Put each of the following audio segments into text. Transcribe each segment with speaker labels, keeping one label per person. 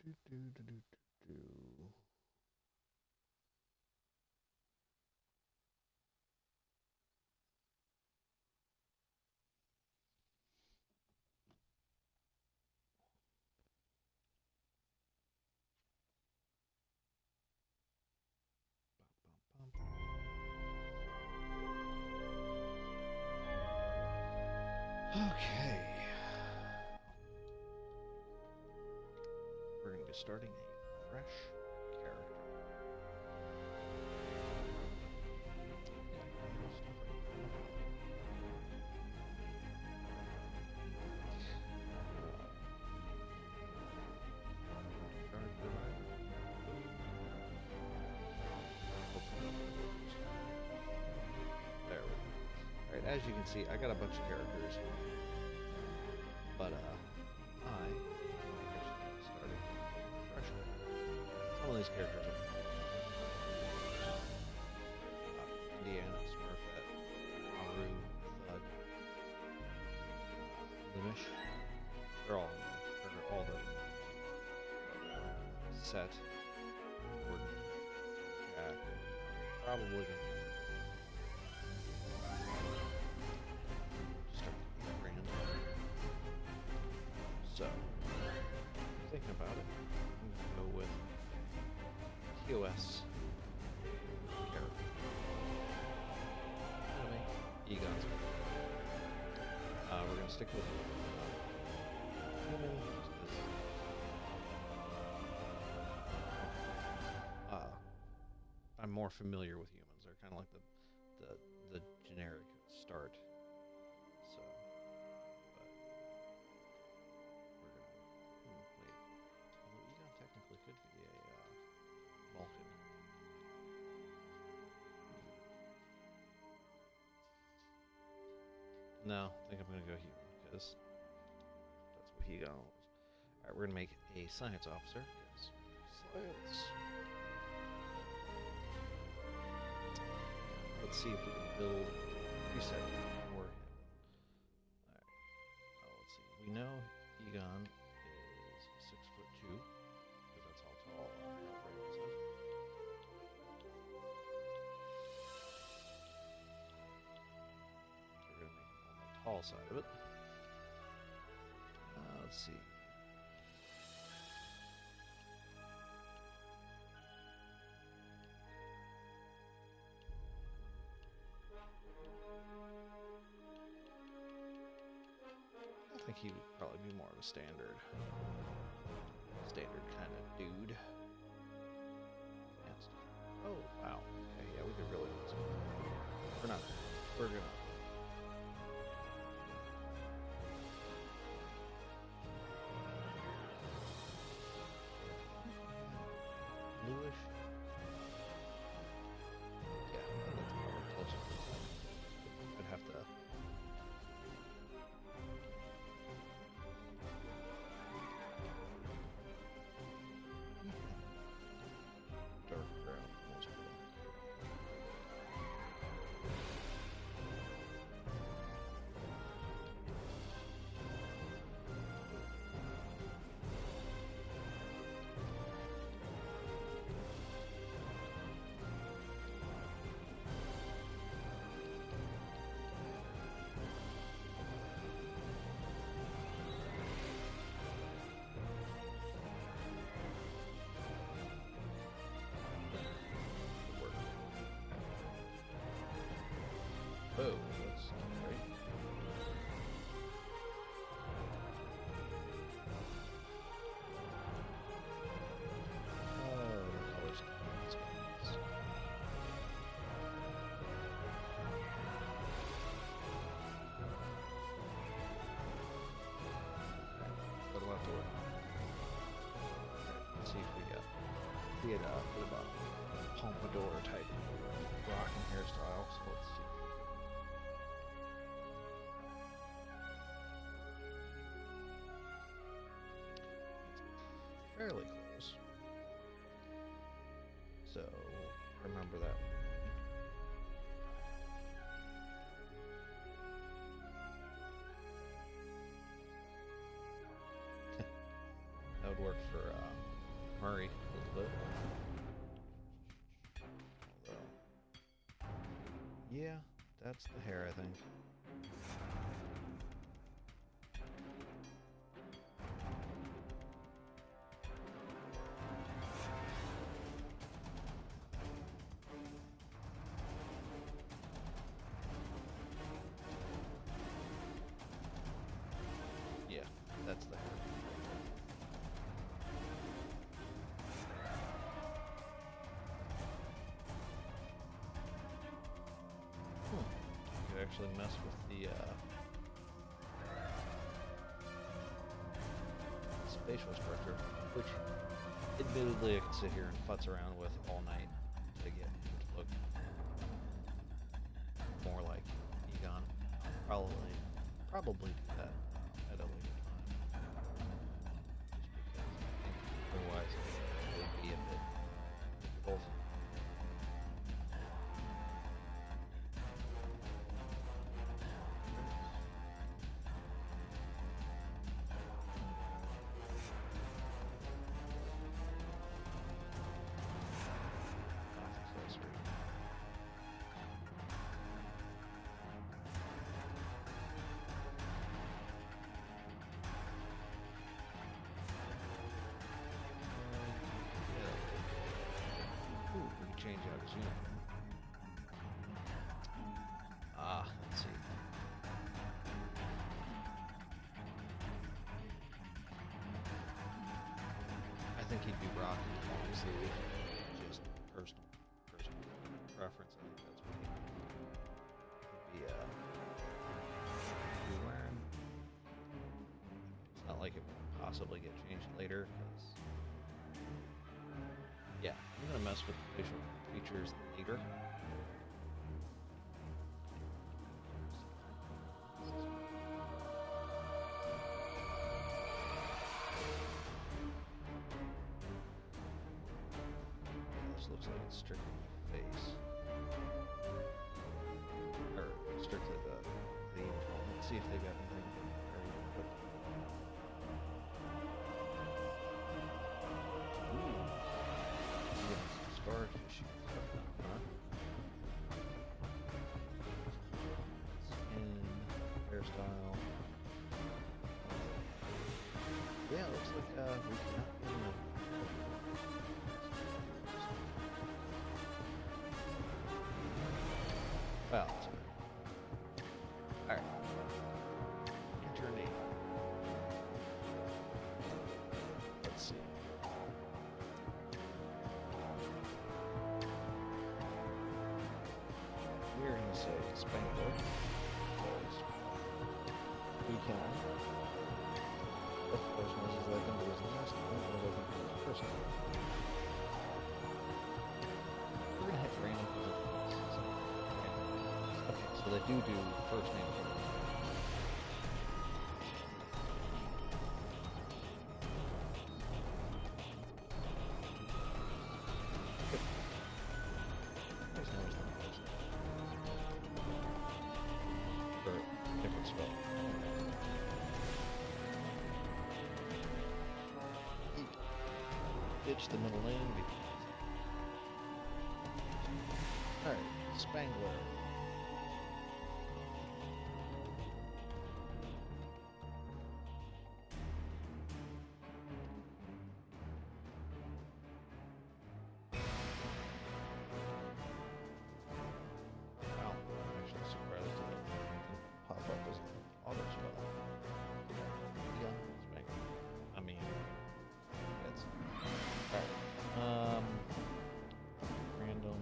Speaker 1: Okay. We're going to be starting a fresh character. There we go. Alright, as you can see, I got a bunch of characters. But, I started fresh. Some of these characters are Indiana, Smurfette, Aru, Thud, Limish. They're all the set. Jack, probably gonna start random. So, thinking about it, I'm going to go with TOS character. Anyway, Egon Spengler. We're going to stick with human. I'm more familiar with humans. They're kind of like the generic start. So. Technically could be a Vulcan. No, I think I'm going to go human, because that's what he got. Alright, we're going to make a science officer. Yes. Science. Let's see if we can build preset for him. Alright. Let's see. We know Egon is 6'2". That's how tall our frame is. We're going to make him on the tall side of it. Let's see. I think he would probably be more of a standard kind of dude. Oh, wow. Okay, yeah, we could really use it. We're not. We're gonna. Bluish. Yeah, that's probably closer. I'd have to. Dark brown, most of them. Oh, that's great. Colors. What do I have to work on? Let's see if we had a bit of a pompadour type rocking hairstyle, so let's see. Fairly close. So, remember that. That would work for Yeah, that's the hair, I think. Yeah, that's the hair. You could actually mess with the spatial structure, which admittedly I could sit here and futz around with all night to get it to look more like Egon. Probably do that at a later time. Just because I think otherwise it would be a bit difficult. Change out his uniform. Let's see. I think he'd be rocking the long sleeve. Just personal preference. I think that's what he'd be wearing. It's not like it won't possibly get changed later, because yeah, I'm gonna mess with the facial features later. This looks like it's strictly the face, or strictly the uniform. Let's see if they got anything very quick. Starfish stuff now, huh? Skin, hairstyle. Yeah, looks like we cannot get enough. Well, that's fine. Alright. Enter name. Let's see. We're going to say Spengler, because we can. If the person is like under his last name, or like under his first name. We're going to hit random because okay, so they do first name. Different spell. Ditch the middle name. Alright, Spengler. Wow, I'm actually surprised that it didn't pop up as an auto spell. Yeah, Spengler. I mean, that's alright. Random.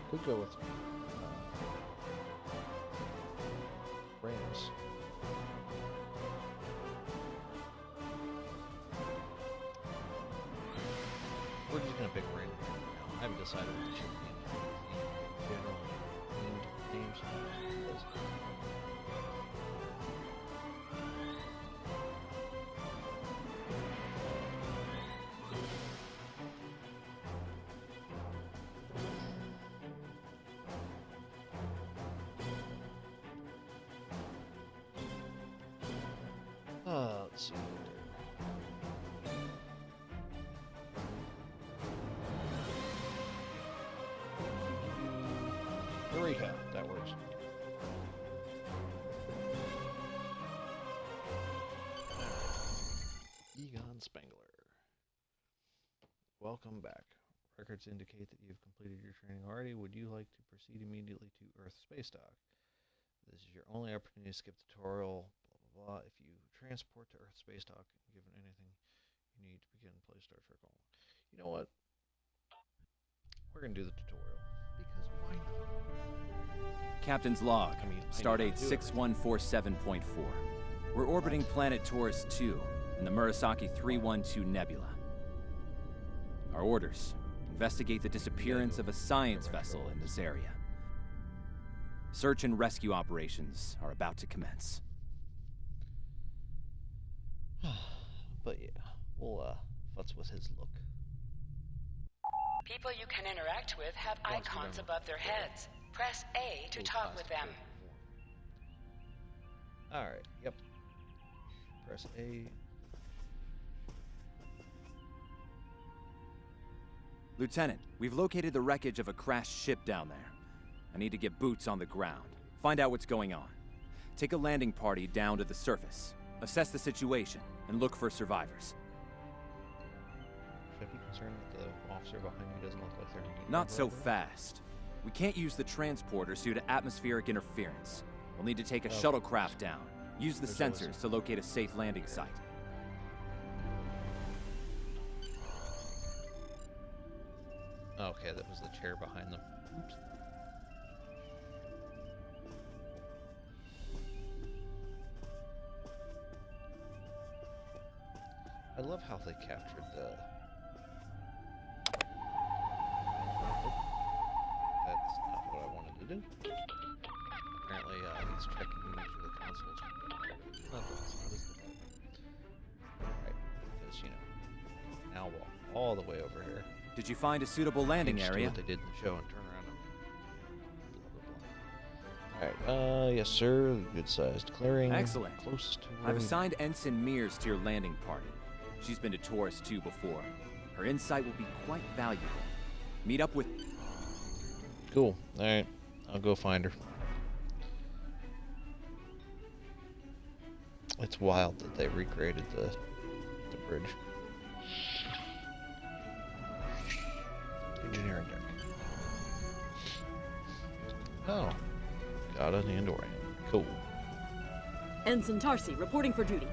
Speaker 1: Could go with Rams. We're just gonna pick random now. I haven't decided what it should be. General themed names. Let's see what we do. Eureka! That works. Egon Spengler. Welcome back. Records indicate that you've completed your training already. Would you like to proceed immediately to Earth Spacedock? This is your only opportunity to skip the tutorial, blah, blah, blah. If you transport to Earth Spacedock, given anything you need to begin play Star Trek Online. You know what? We're going to do the tutorial, because why not?
Speaker 2: Captain's log, stardate 6147.4. We're orbiting planet Taurus 2 in the Murasaki 312 Nebula. Our orders: investigate the disappearance of a science vessel in this area. Search and rescue operations are about to commence.
Speaker 1: But yeah, we'll futz with his look.
Speaker 3: People you can interact with have icons above their heads. Press A to talk with them.
Speaker 1: Alright, yep. Press A.
Speaker 2: Lieutenant, we've located the wreckage of a crashed ship down there. I need to get boots on the ground, find out what's going on. Take a landing party down to the surface, assess the situation, and look for survivors.
Speaker 1: Should I be concerned that the officer behind me doesn't look like they're...
Speaker 2: Not so fast. We can't use the transporters due to atmospheric interference. We'll need to take a shuttlecraft down. Use the sensors to locate a safe landing site.
Speaker 1: Okay, that was the chair behind them. Oops. I love how they captured the... That's not what I wanted to do. Apparently, he's checking to make sure the console's... No, that's not as good. Alright, because, you know, now walk all the way over here.
Speaker 2: Did you find a suitable landing area?
Speaker 1: What they did in the show and turn around and blah, blah, blah. Alright, yes sir, good-sized clearing.
Speaker 2: Excellent.
Speaker 1: Close to
Speaker 2: I've assigned Ensign Mears to your landing party. She's been to Taurus 2 before. Her insight will be quite valuable. Meet up with...
Speaker 1: Cool. Alright, I'll go find her. It's wild that they recreated the bridge. Engineering deck. Oh. Got an Andorian. Cool.
Speaker 4: Ensign Tarsi, reporting for duty.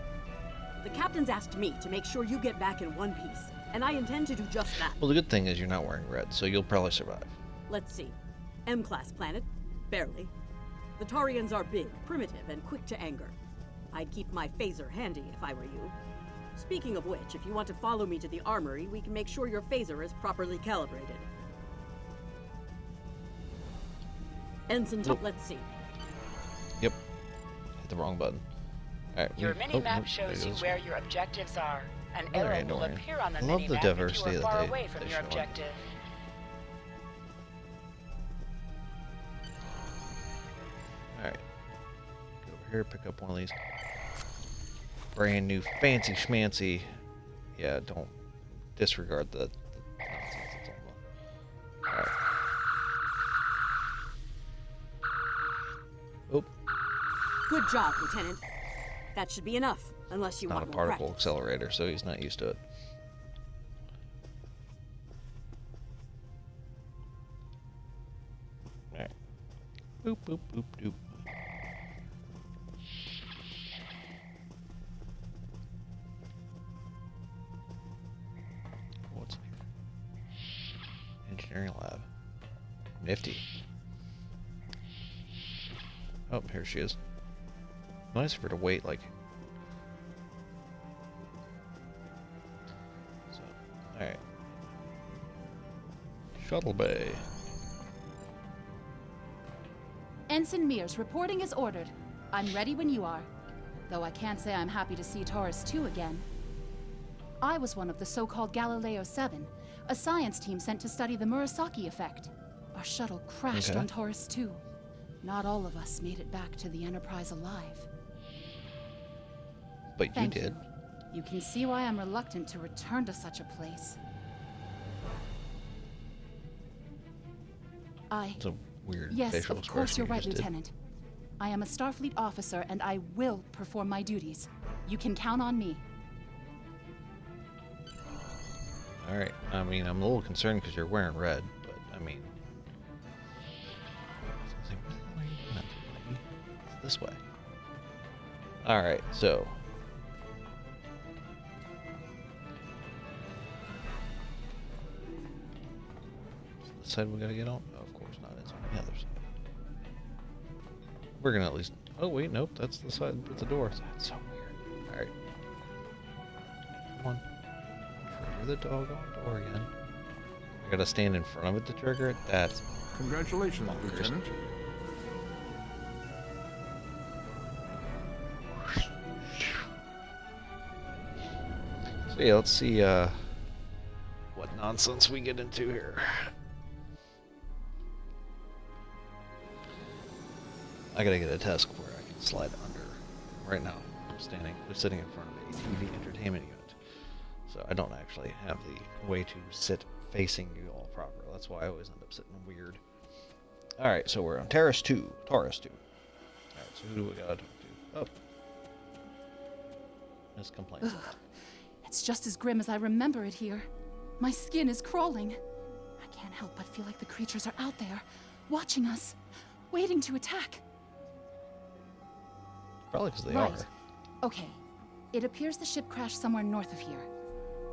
Speaker 4: The captain's asked me to make sure you get back in one piece, and I intend to do just that.
Speaker 1: Well, the good thing is you're not wearing red, so you'll probably survive.
Speaker 4: Let's see. M-class planet? Barely. The Taurians are big, primitive, and quick to anger. I'd keep my phaser handy if I were you. Speaking of which, if you want to follow me to the armory, we can make sure your phaser is properly calibrated. Ensign top, let's see.
Speaker 1: Yep. Hit the wrong button. Alright.
Speaker 3: Your mini-map shows you where your objectives are. An arrow will appear on the
Speaker 1: love
Speaker 3: mini-map
Speaker 1: the
Speaker 3: if you
Speaker 1: diversity
Speaker 3: are
Speaker 1: that
Speaker 3: far
Speaker 1: they
Speaker 3: away from your
Speaker 1: show.
Speaker 3: objective.
Speaker 1: Alright. Go over here, pick up one of these. Brand new fancy schmancy. Yeah, don't disregard the nonsense it's all about. Alright. Oh.
Speaker 4: Good job, Lieutenant. That should be enough, unless you
Speaker 1: Not a
Speaker 4: want more
Speaker 1: particle
Speaker 4: practice.
Speaker 1: accelerator, so he's not used to it. Alright. Boop, boop, boop, doop. What's in here? Engineering lab. Nifty. Oh, here she is. Nice for her to wait, like... So, alright. Shuttle bay.
Speaker 5: Ensign Mears reporting as ordered. I'm ready when you are. Though I can't say I'm happy to see Taurus 2 again. I was one of the so-called Galileo 7, a science team sent to study the Murasaki effect. Our shuttle crashed on Taurus 2. Not all of us made it back to the Enterprise alive.
Speaker 1: But you did.
Speaker 5: You can see why I'm reluctant to return to such a place.
Speaker 1: It's a weird
Speaker 5: Yes,
Speaker 1: facial
Speaker 5: of course
Speaker 1: expression
Speaker 5: you're right,
Speaker 1: just did.
Speaker 5: Lieutenant. I am a Starfleet officer, and I will perform my duties. You can count on me.
Speaker 1: Alright, I mean, I'm a little concerned because you're wearing red, but, I mean... It's this way. Alright, so... Is this side we gotta get on? No, of course not. It's on the other side. We're gonna at least... Oh, wait, nope. That's the side with the door. That's so weird. Alright. Come on. Trigger the doggone door again. I gotta stand in front of it to trigger it? That's...
Speaker 6: Congratulations, Lieutenant.
Speaker 1: So yeah, let's see what nonsense we get into here. I gotta get a desk where I can slide under. Right now, I'm sitting in front of a TV entertainment unit. So I don't actually have the way to sit facing you all proper. That's why I always end up sitting weird. Alright, so we're on Taurus 2. Alright, so who do we gotta talk to? Oh. Miss Complaints.
Speaker 5: It's just as grim as I remember it here. My skin is crawling. I can't help but feel like the creatures are out there, watching us, waiting to attack.
Speaker 1: Probably because they
Speaker 5: Right.
Speaker 1: are.
Speaker 5: Okay. It appears the ship crashed somewhere north of here.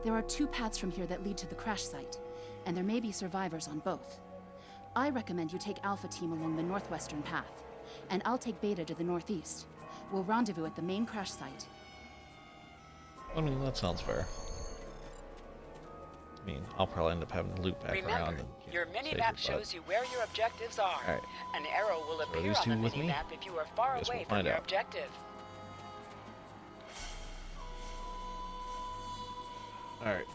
Speaker 5: There are 2 paths from here that lead to the crash site, and there may be survivors on both. I recommend you take Alpha Team along the northwestern path, and I'll take Beta to the northeast. We'll rendezvous at the main crash site.
Speaker 1: I mean, that sounds fair. I mean, I'll probably end up having to loop back around.
Speaker 3: Remember,
Speaker 1: And,
Speaker 3: your
Speaker 1: say
Speaker 3: mini-map
Speaker 1: goodbye.
Speaker 3: shows you where your objectives are.
Speaker 1: Alright.
Speaker 3: An arrow will
Speaker 1: So are
Speaker 3: appear
Speaker 1: these
Speaker 3: on the
Speaker 1: two with me?
Speaker 3: mini-map if you are far
Speaker 1: Guess
Speaker 3: away
Speaker 1: we'll
Speaker 3: from
Speaker 1: find
Speaker 3: your
Speaker 1: out.
Speaker 3: objective.
Speaker 1: Alright.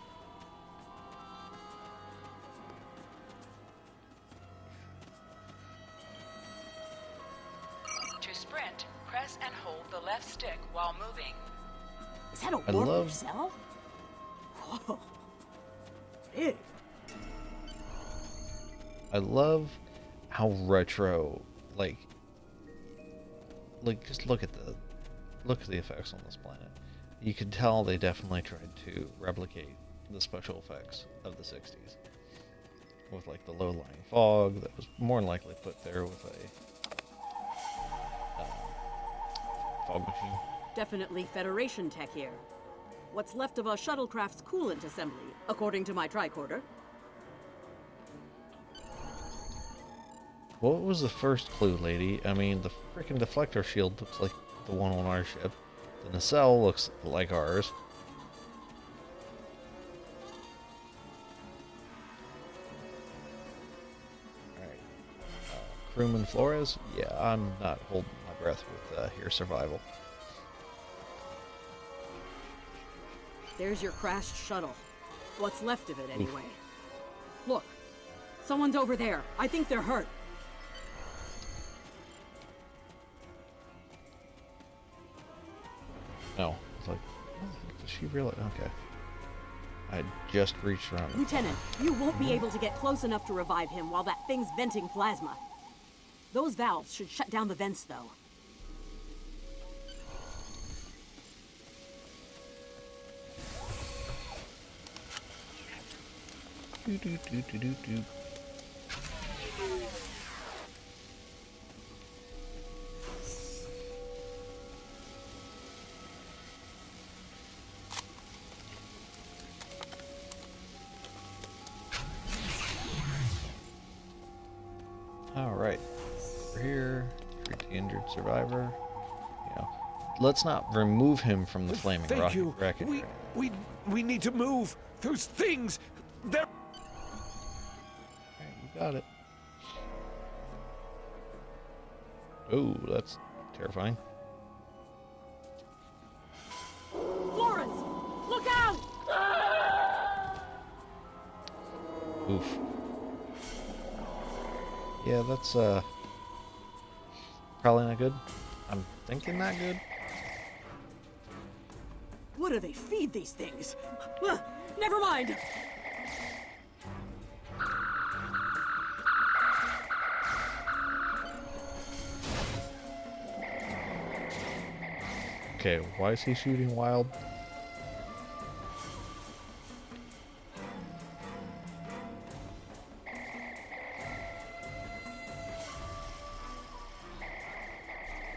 Speaker 3: To sprint, press and hold the left stick while moving.
Speaker 4: Is that a
Speaker 1: I
Speaker 4: warp
Speaker 1: love-
Speaker 4: cell? Whoa. Big.
Speaker 1: I love how retro, like just look at the effects on this planet. You can tell they definitely tried to replicate the special effects of the 60s. With like the low-lying fog that was more than likely put there with a fog machine.
Speaker 4: Definitely Federation tech here. What's left of a shuttlecraft's coolant assembly, according to my tricorder.
Speaker 1: What was the first clue, lady? I mean, the freaking deflector shield looks like the one on our ship. The nacelle looks like ours. Alright. Crewman Flores? Yeah, I'm not holding my breath with here survival.
Speaker 4: There's your crashed shuttle. What's left of it, anyway. Look, someone's over there. I think they're hurt.
Speaker 1: No. It's like, does she really? Okay. I just reached around.
Speaker 4: Lieutenant, you won't be able to get close enough to revive him while that thing's venting plasma. Those valves should shut down the vents, though.
Speaker 1: Do, do, do, do, do, do. Alright. We're here. Treat the injured survivor. You know, let's not remove him from the flaming
Speaker 6: Thank you.
Speaker 1: wreckage.
Speaker 6: We need to move. Those things. They're.
Speaker 1: Alright, you got it. Oh, that's terrifying.
Speaker 4: Florence! Look out!
Speaker 1: Oof. Yeah, that's probably not good. I'm thinking not good.
Speaker 4: What do they feed these things? Never mind!
Speaker 1: Okay, why is he shooting wild?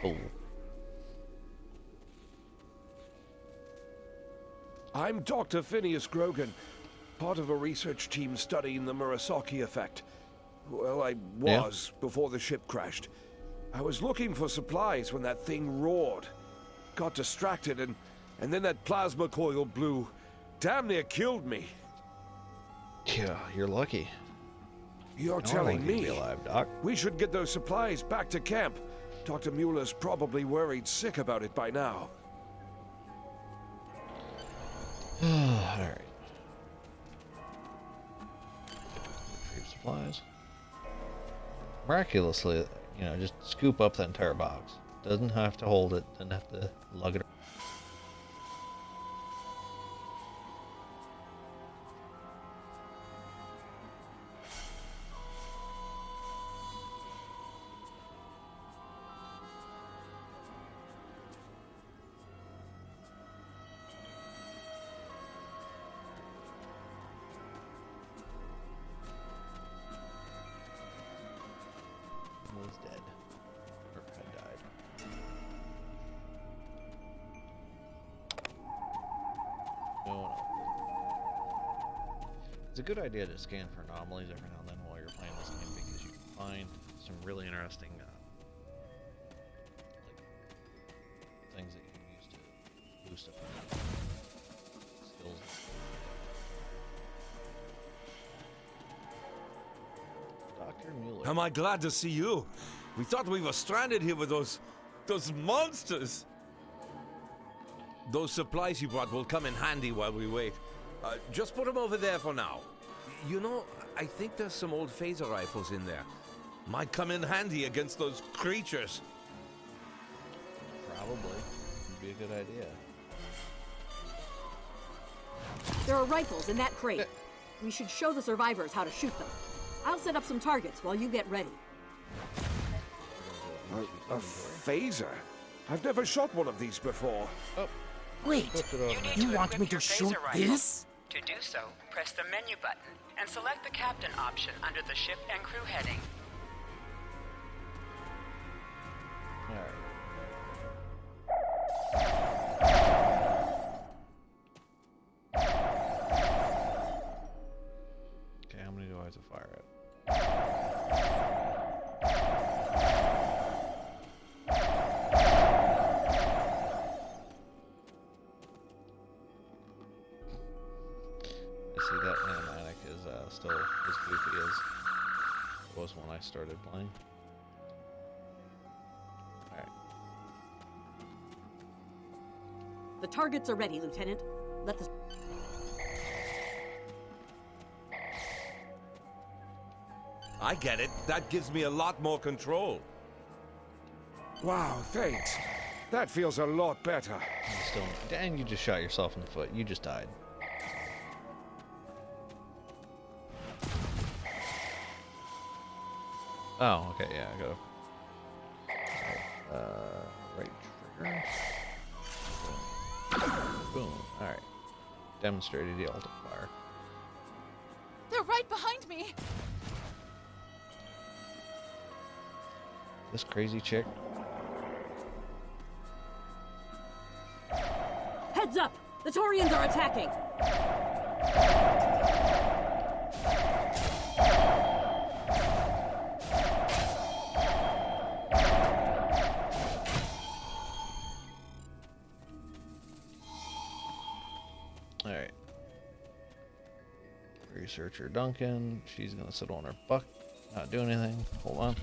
Speaker 1: Oh.
Speaker 6: I'm Dr. Phineas Grogan, part of a research team studying the Murasaki effect. Well, I was before the ship crashed. I was looking for supplies when that thing roared. Got distracted, and then that plasma coil blew. Damn near killed me.
Speaker 1: Yeah, you're lucky.
Speaker 6: You're telling me
Speaker 1: be alive, Doc.
Speaker 6: We should get those supplies back to camp. Dr. Mueller's probably worried sick about it by now.
Speaker 1: Alright. Retrieve supplies. Miraculously, you know, just scoop up the entire box. Doesn't have to hold it, doesn't have to lug it. Was dead. Or had died. No one else. It's a good idea to scan for anomalies every now and then while you're playing this game, because you can find some really interesting like things that you can use to boost up your skills. Dr. Mueller.
Speaker 7: Am I glad to see you? We thought we were stranded here with those monsters. Those supplies you brought will come in handy while we wait. Just put them over there for now. You know, I think there's some old phaser rifles in there. Might come in handy against those creatures.
Speaker 1: Probably. Would be a good idea.
Speaker 4: There are rifles in that crate. We should show the survivors how to shoot them. I'll set up some targets while you get ready.
Speaker 6: A phaser? I've never shot one of these before.
Speaker 1: Oh.
Speaker 8: Wait,
Speaker 3: You
Speaker 8: you want
Speaker 3: equip
Speaker 8: me
Speaker 3: your
Speaker 8: to
Speaker 3: phaser
Speaker 8: shoot
Speaker 3: rifle.
Speaker 8: this?
Speaker 3: To do so, press the menu button and select the captain option under the ship and crew heading.
Speaker 1: Alright. Okay, how many do I have to fire at? I see that animatic is still as goofy as it was when I started playing. Alright.
Speaker 4: The targets are ready, Lieutenant. Let the...
Speaker 7: I get it. That gives me a lot more control.
Speaker 6: Wow, thanks. That feels a lot better.
Speaker 1: Still, dang, you just shot yourself in the foot. You just died. Oh, okay, yeah, I go. Right trigger. Boom. Alright. Demonstrated the ultimate fire.
Speaker 5: They're right behind me!
Speaker 1: This crazy chick.
Speaker 4: Heads up! The Taureans are attacking!
Speaker 1: Alright. Researcher Duncan. She's gonna sit on her butt, not do anything. Hold on.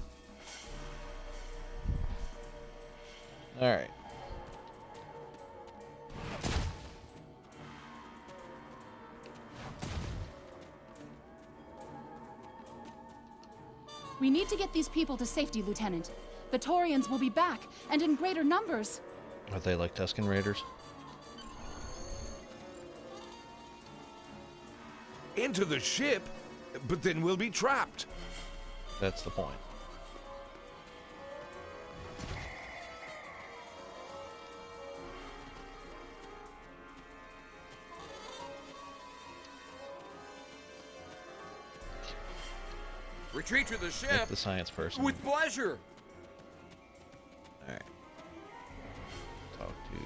Speaker 1: Alright.
Speaker 5: We need to get these people to safety, Lieutenant. The Taureans will be back, and in greater numbers.
Speaker 1: Are they like Tusken Raiders?
Speaker 6: into the ship, but then we'll be trapped.
Speaker 1: That's the point.
Speaker 7: Retreat to the
Speaker 1: Make
Speaker 7: ship
Speaker 1: the science person.
Speaker 7: with pleasure.
Speaker 1: Alright. Talk to...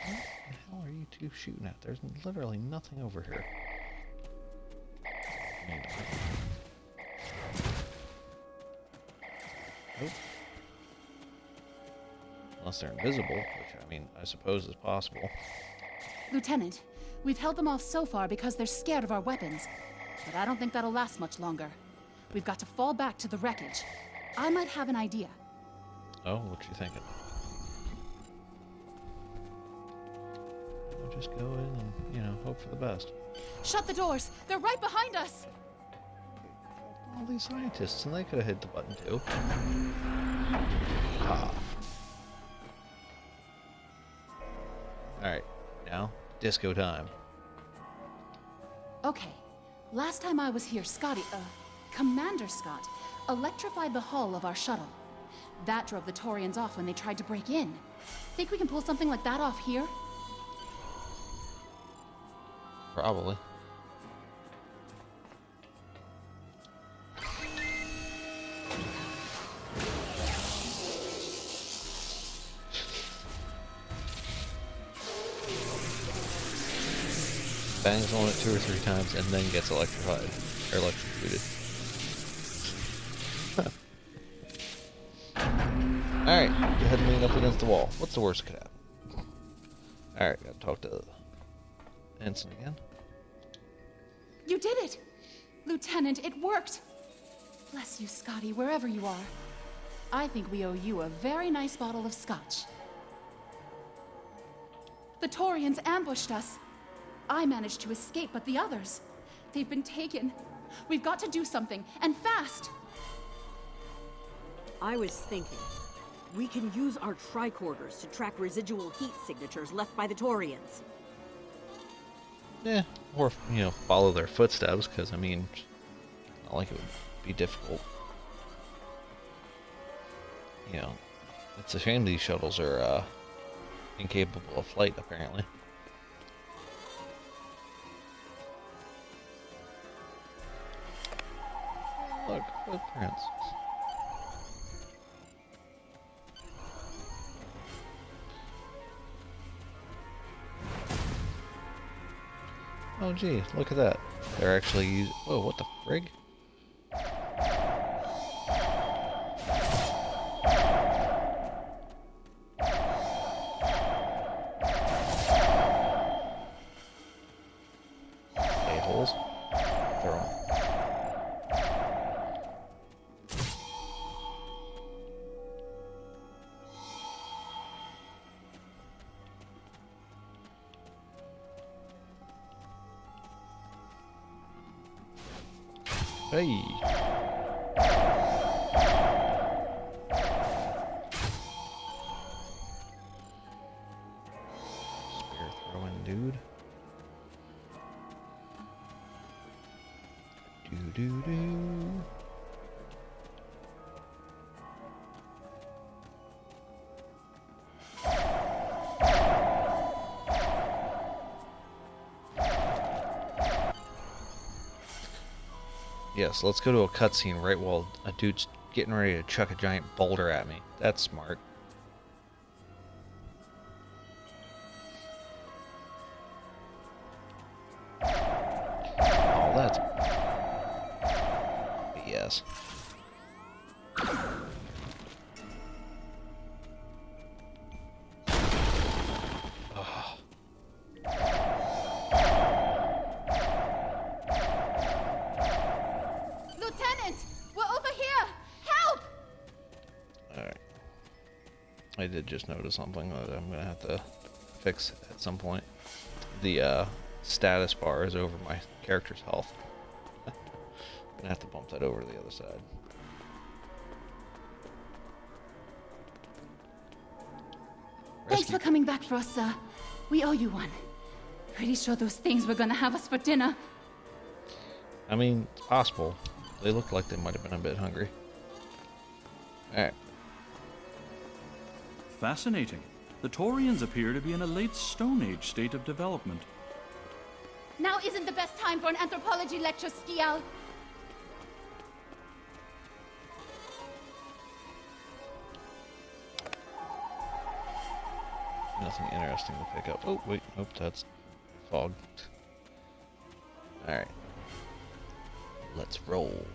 Speaker 1: What the hell are you two shooting at? There's literally nothing over here. Nope. Unless they're invisible, which, I mean, I suppose is possible.
Speaker 5: Lieutenant, we've held them off so far because they're scared of our weapons. But I don't think that'll last much longer. We've got to fall back to the wreckage. I might have an idea.
Speaker 1: Oh, what you thinking? I'll just go in and, you know, hope for the best.
Speaker 5: Shut the doors! They're right behind us!
Speaker 1: All these scientists, and they could have hit the button too. Ah. Alright, now, disco time.
Speaker 5: Okay. Last time I was here, Commander Scott, electrified the hull of our shuttle. That drove the Taureans off when they tried to break in. Think we can pull something like that off here?
Speaker 1: Probably. Bangs on it 2 or 3 times and then gets electrified. Or electrocuted. Alright, go ahead and lean up against the wall. What's the worst that could happen? Alright, gotta talk to Ensign again.
Speaker 5: You did it! Lieutenant, it worked! Bless you, Scotty, wherever you are. I think we owe you a very nice bottle of scotch. The Taureans ambushed us. I managed to escape, but the others, they've been taken. We've got to do something, and fast!
Speaker 4: I was thinking, we can use our tricorders to track residual heat signatures left by the Taureans.
Speaker 1: Yeah, or, you know, follow their footsteps, because, I mean, not like it would be difficult. You know, it's a shame these shuttles are, incapable of flight, apparently. Look, footprints. Oh gee, look at that. They're actually using... Whoa, what the frig? A-holes. Throw 'em. Hey. Spear throwing dude. Do. Yes, let's go to a cutscene right while a dude's getting ready to chuck a giant boulder at me. That's smart. Oh, that's BS. I did just notice something that I'm gonna have to fix at some point. The status bar is over my character's health. I'm gonna have to bump that over to the other side.
Speaker 5: Thanks for coming back for us, sir. We owe you one. Pretty sure those things were gonna have us for dinner.
Speaker 1: I mean, it's possible. They looked like they might have been a bit hungry. Alright.
Speaker 8: Fascinating. The Taureans appear to be in a late Stone Age state of development.
Speaker 5: Now isn't the best time for an anthropology lecture, Skial.
Speaker 1: Nothing interesting to pick up. Oh, wait. Nope, that's fog. Alright. Let's roll.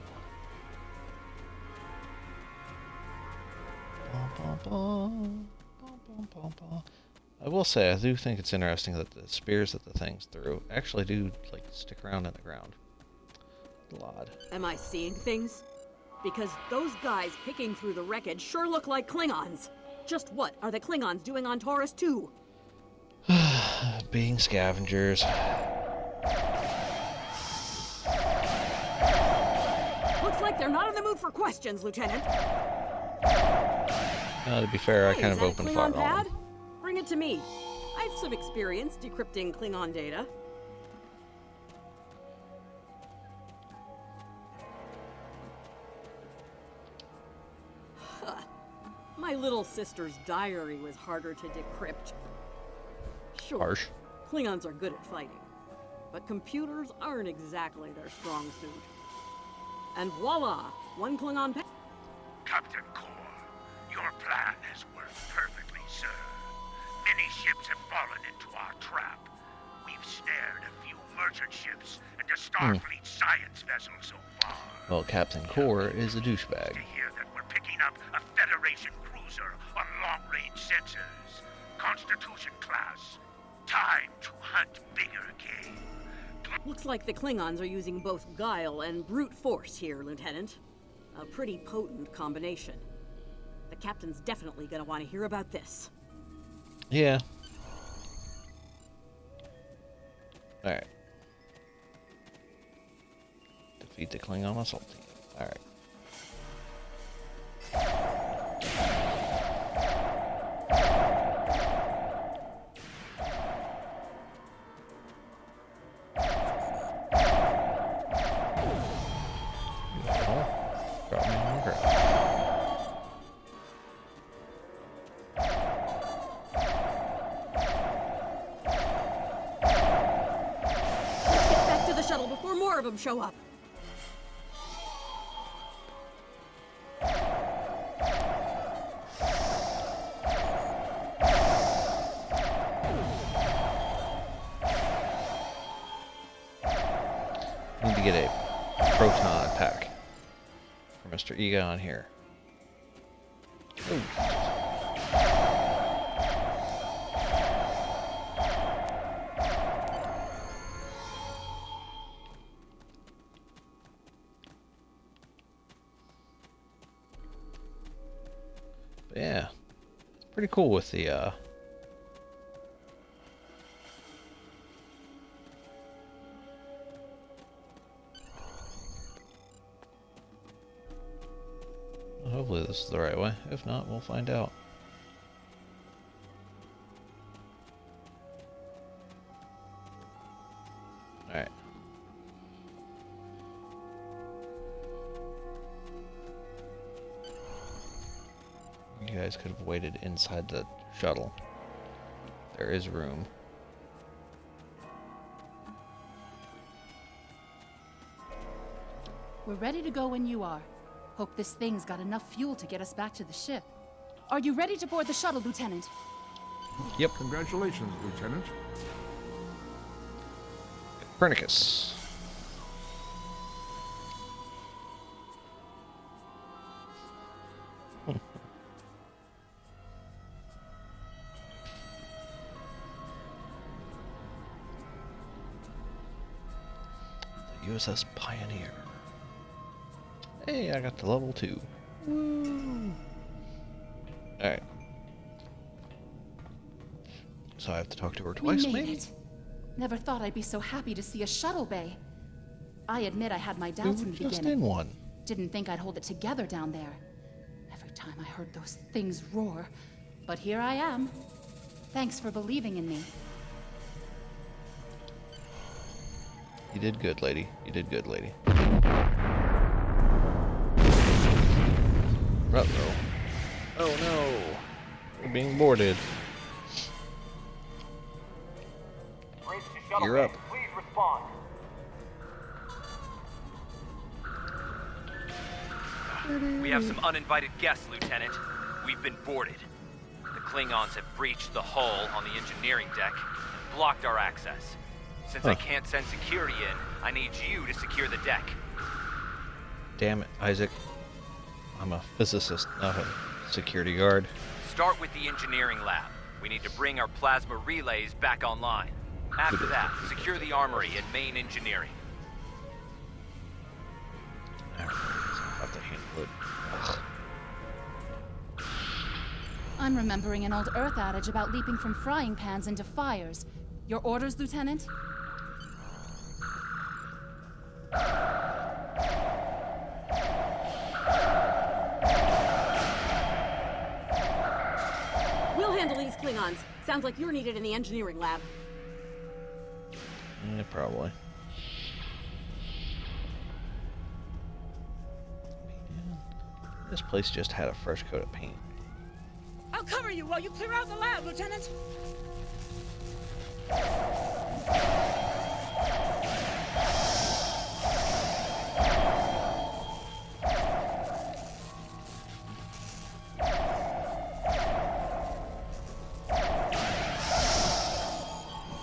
Speaker 1: I will say, I do think it's interesting that the spears that the things threw actually do, like, stick around in the ground. A lot.
Speaker 4: Am I seeing things? Because those guys picking through the wreckage sure look like Klingons. Just what are the Klingons doing on Taurus 2?
Speaker 1: Being scavengers.
Speaker 4: Looks like they're not in the mood for questions, Lieutenant.
Speaker 1: To be fair, I kind
Speaker 4: is
Speaker 1: of
Speaker 4: that a
Speaker 1: opened
Speaker 4: Klingon
Speaker 1: fire on
Speaker 4: pad?
Speaker 1: them.
Speaker 4: Bring it to me. I have some experience decrypting Klingon data. My little sister's diary was harder to decrypt. Sure,
Speaker 1: Harsh.
Speaker 4: Klingons are good at fighting, but computers aren't exactly their strong suit. And voila, one Klingon pad.
Speaker 9: Captain Core, your plan has worked perfectly, sir. Many ships have fallen into our trap. We've snared a few merchant ships and a Starfleet science vessel so far.
Speaker 1: Well, Captain Core is a douchebag.
Speaker 9: To hear that we're picking up a Federation cruiser on long-range sensors. Constitution class. Time to hunt bigger game.
Speaker 4: Looks like the Klingons are using both guile and brute force here, Lieutenant. A pretty potent combination. The captain's definitely gonna want to hear about this.
Speaker 1: Yeah. Alright. Defeat the Klingon assault team. Alright. Drop me on the ground.
Speaker 4: Let's get back to the shuttle before more of them show up.
Speaker 1: Need to get a proton pack for Mr. Egon here. Ooh. But yeah, it's pretty cool with the hopefully this is the right way. If not, we'll find out. Alright. You guys could have waited inside the shuttle. There is room.
Speaker 5: We're ready to go when you are. Hope this thing's got enough fuel to get us back to the ship. Are you ready to board the shuttle, Lieutenant?
Speaker 1: Yep.
Speaker 6: Congratulations, Lieutenant.
Speaker 1: Copernicus. The USS Pioneer. Hey, I got to level 2. Woo! Alright. So I have to talk to her twice,
Speaker 5: we made
Speaker 1: maybe?
Speaker 5: it. Never thought I'd be so happy to see a shuttle bay. I admit I had my doubts
Speaker 1: We
Speaker 5: in
Speaker 1: were
Speaker 5: the
Speaker 1: just
Speaker 5: beginning.
Speaker 1: in one.
Speaker 5: Didn't think I'd hold it together down there. Every time I heard those things roar. But here I am. Thanks for believing in me.
Speaker 1: You did good, lady. You did good, lady. Uh-oh. Oh no! We're being boarded. You're up.
Speaker 10: Please respond.
Speaker 2: We have some uninvited guests, Lieutenant. We've been boarded. The Klingons have breached the hull on the engineering deck and blocked our access. Since I can't send security in, I need you to secure the deck.
Speaker 1: Damn it, Isaac. I'm a physicist, not a security guard.
Speaker 2: Start with the engineering lab. We need to bring our plasma relays back online. After that, secure the armory and main engineering.
Speaker 1: Alright, I'll have to handle it. Ugh.
Speaker 5: I'm remembering an old Earth adage about leaping from frying pans into fires. Your orders, Lieutenant?
Speaker 4: We'll handle these Klingons. Sounds like you're needed in the engineering lab.
Speaker 1: Yeah, probably. Man, this place just had a fresh coat of paint.
Speaker 3: I'll cover you while you clear out the lab, Lieutenant.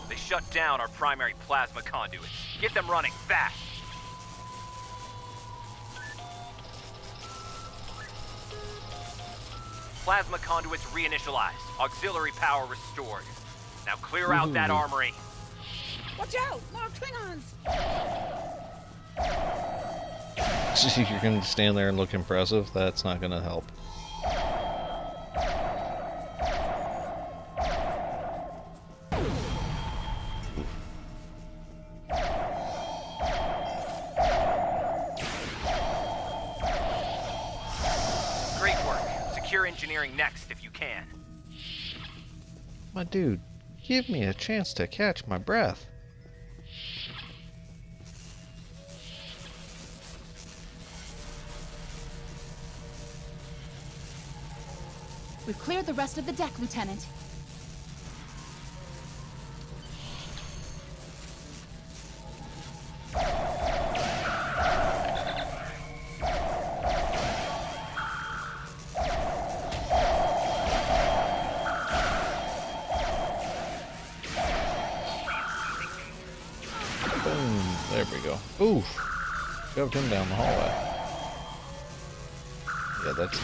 Speaker 2: They shut down our primary plasma conduits. Get them running fast. Plasma conduits reinitialized. Auxiliary power restored. Now clear out that armory.
Speaker 3: Watch out! More Klingons!
Speaker 1: You're gonna stand there and look impressive? That's not gonna help.
Speaker 2: Great work. Secure engineering next if you can.
Speaker 1: My dude, give me a chance to catch my breath.
Speaker 5: We've cleared the rest of the deck, Lieutenant.
Speaker 1: Boom. There we go. Oof. Shoved him down the hallway. Yeah, that's...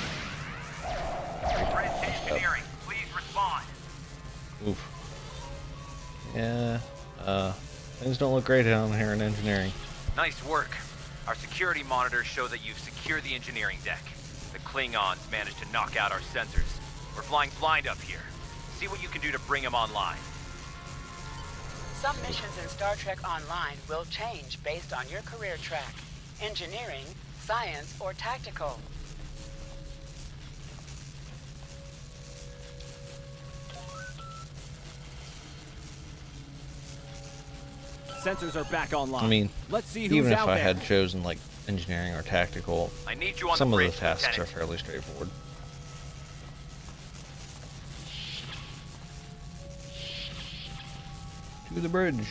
Speaker 2: Engineering, please respond.
Speaker 1: Oof. Yeah, things don't look great down here in engineering.
Speaker 2: Nice work. Our security monitors show that you've secured the engineering deck. The Klingons managed to knock out our sensors. We're flying blind up here. See what you can do to bring them online.
Speaker 3: Some missions in Star Trek Online will change based on your career track. Engineering, science, or tactical.
Speaker 2: Sensors are back online.
Speaker 1: I mean,
Speaker 2: let's see who's
Speaker 1: even if
Speaker 2: out
Speaker 1: I
Speaker 2: there.
Speaker 1: had chosen like engineering or tactical,
Speaker 2: I need you on
Speaker 1: some
Speaker 2: the
Speaker 1: of
Speaker 2: bridge,
Speaker 1: the tasks
Speaker 2: Lieutenant.
Speaker 1: are fairly straightforward. To the bridge.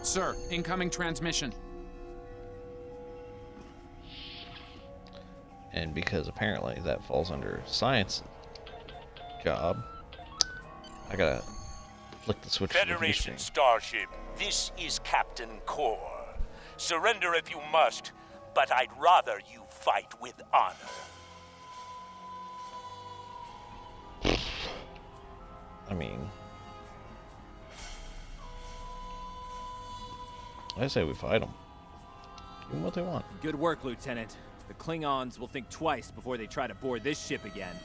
Speaker 11: Sir, incoming transmission.
Speaker 1: And because apparently that falls under science job, I gotta flick the switch to the view
Speaker 9: Federation
Speaker 1: screen.
Speaker 9: Starship, this is Captain Core. Surrender if you must, but I'd rather you fight with honor.
Speaker 1: I mean, I say we fight them. Give them what they want.
Speaker 2: Good work, Lieutenant. The Klingons will think twice before they try to board this ship again.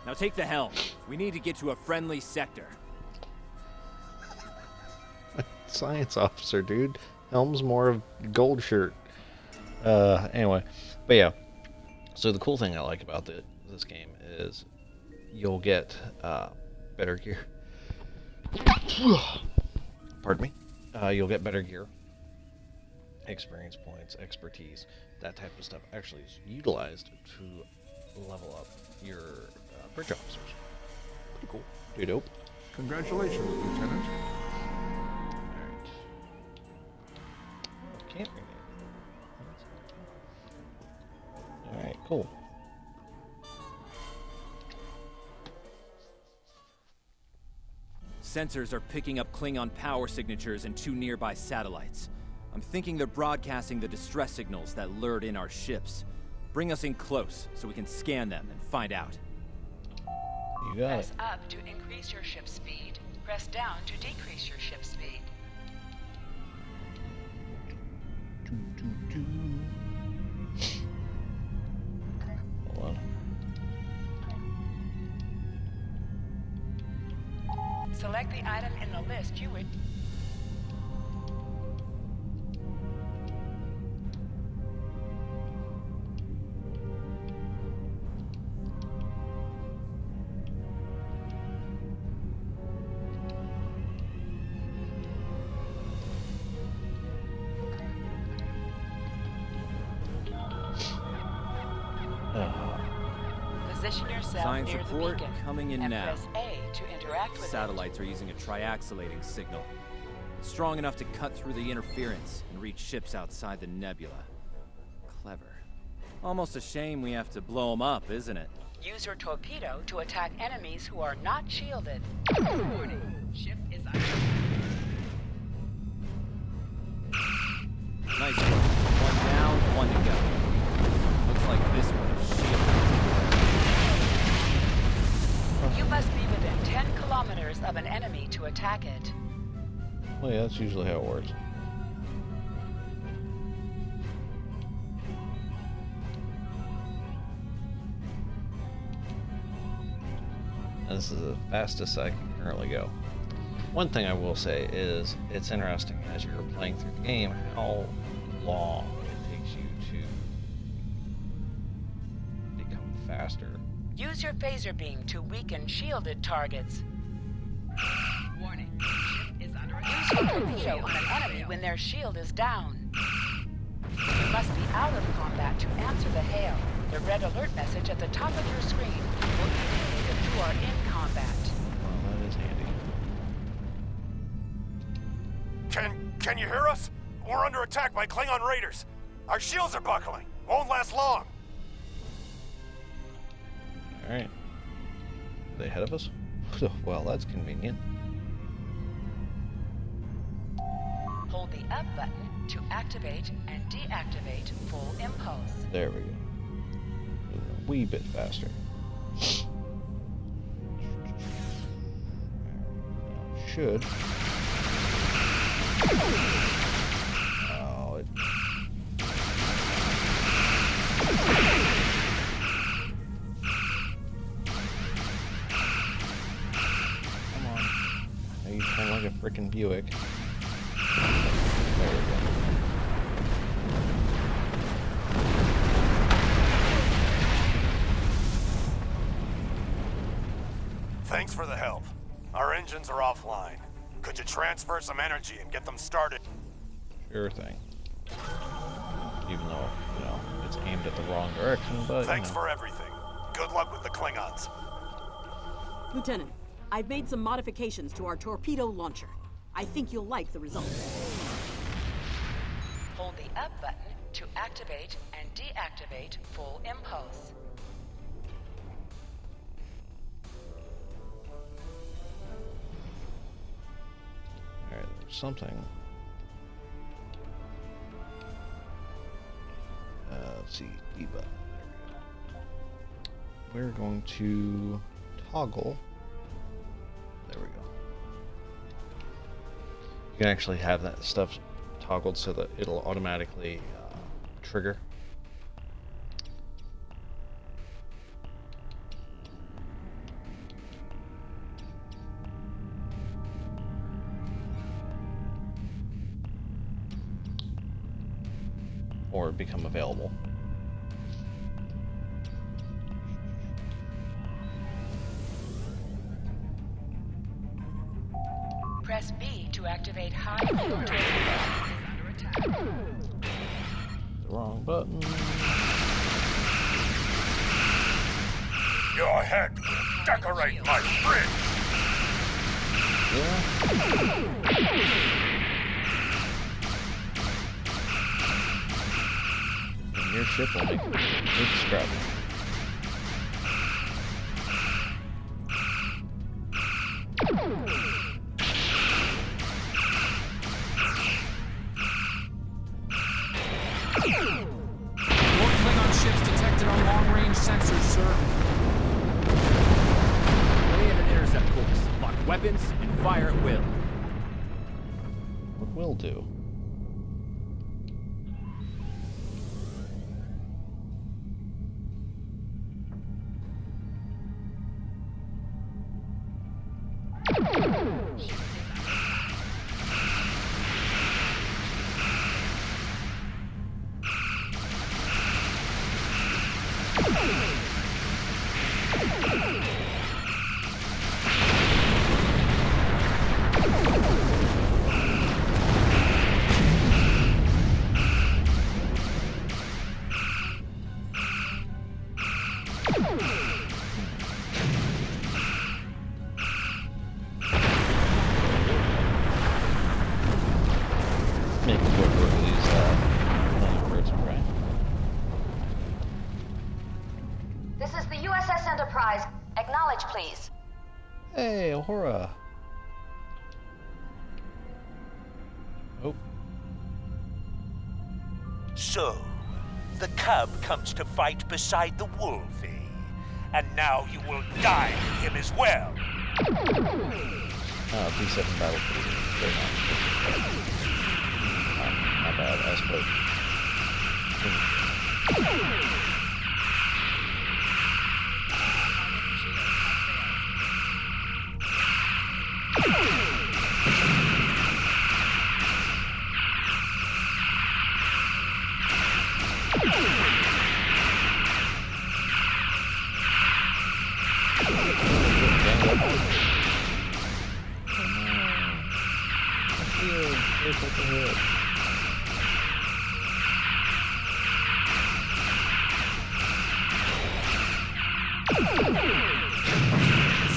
Speaker 2: Now take the helm. We need to get to a friendly sector.
Speaker 1: Science officer, dude. Helm's more of gold shirt. Anyway, but yeah. So the cool thing I like about this game is you'll get better gear. Pardon me. You'll get better gear, experience points, expertise, that type of stuff actually is utilized to level up your bridge officers. Pretty cool. Pretty dope.
Speaker 6: Congratulations, Lieutenant.
Speaker 1: Alright. Can't rename it. Alright, cool.
Speaker 2: Sensors are picking up Klingon power signatures in 2 nearby satellites. I'm thinking they're broadcasting the distress signals that lured in our ships. Bring us in close so we can scan them and find out.
Speaker 1: You got
Speaker 3: Press
Speaker 1: it.
Speaker 3: up to increase your ship speed. Press down to decrease your ship speed.
Speaker 1: Hold on.
Speaker 3: Select the item in the list you would... Position yourself
Speaker 2: Science
Speaker 3: near
Speaker 2: report
Speaker 3: the beacon
Speaker 2: coming in
Speaker 3: and
Speaker 2: now.
Speaker 3: press A to interact with
Speaker 2: Satellites are using a triaxulating signal. It's strong enough to cut through the interference and reach ships outside the nebula. Clever. Almost a shame we have to blow them up, isn't it?
Speaker 3: it. Use your torpedo to attack enemies who are not shielded. Warning, ship is under...
Speaker 2: Nice work. 1 down, 1 to go. Looks like this one is shielded.
Speaker 3: You must be within 10 kilometers of an enemy to attack it.
Speaker 1: Well, yeah, that's usually how it works. This is the fastest I can currently go. One thing I will say is it's interesting as you're playing through the game how long it takes you to become faster.
Speaker 3: Use your phaser beam to weaken shielded targets. Warning, ship is under attack. Use your torpedo on an enemy when their shield is down. You must be out of combat to answer the hail. The red alert message at the top of your screen will indicate if you are in combat.
Speaker 1: Well, that is handy.
Speaker 10: Can you hear us? We're under attack by Klingon raiders. Our shields are buckling. Won't last long.
Speaker 1: Alright. Are they ahead of us? Well, that's convenient.
Speaker 3: Hold the up button to activate and deactivate full impulse.
Speaker 1: There we go. A wee bit faster. Should. Oh, it... Come on. Now you sound like a frickin' Buick. There we go.
Speaker 10: Thanks for the help. Our engines are offline. Could you transfer some energy and get them started?
Speaker 1: Sure thing. Even though, you know, it's aimed at the wrong direction, but
Speaker 10: Thanks
Speaker 1: you know.
Speaker 10: for everything. Good luck with the Klingons.
Speaker 4: Lieutenant, I've made some modifications to our torpedo launcher. I think you'll like the results.
Speaker 3: Hold the up button to activate and deactivate full impulse.
Speaker 1: Alright, there's something. Let's see, D button. There we go. We're going to toggle. There we go. You can actually have that stuff toggled so that it'll automatically trigger. Or become available.
Speaker 3: press B to activate high yield torpedo.
Speaker 1: The wrong button.
Speaker 10: Your head will decorate my fridge.
Speaker 1: And your ship will make big scrub.
Speaker 11: More Klingon ships detected on long-range sensors, sir.
Speaker 2: Lay in an intercept course, lock weapons, and fire at will.
Speaker 1: What will do? Make it go for these birds of prey.
Speaker 12: This is the USS Enterprise. Acknowledge, please.
Speaker 1: Hey, Uhura. Oh.
Speaker 9: So, the cub comes to fight beside the wolf, eh? And now you will die with him as well.
Speaker 1: Oh, D7 battle cruiser. Very nice. Not bad, I suppose.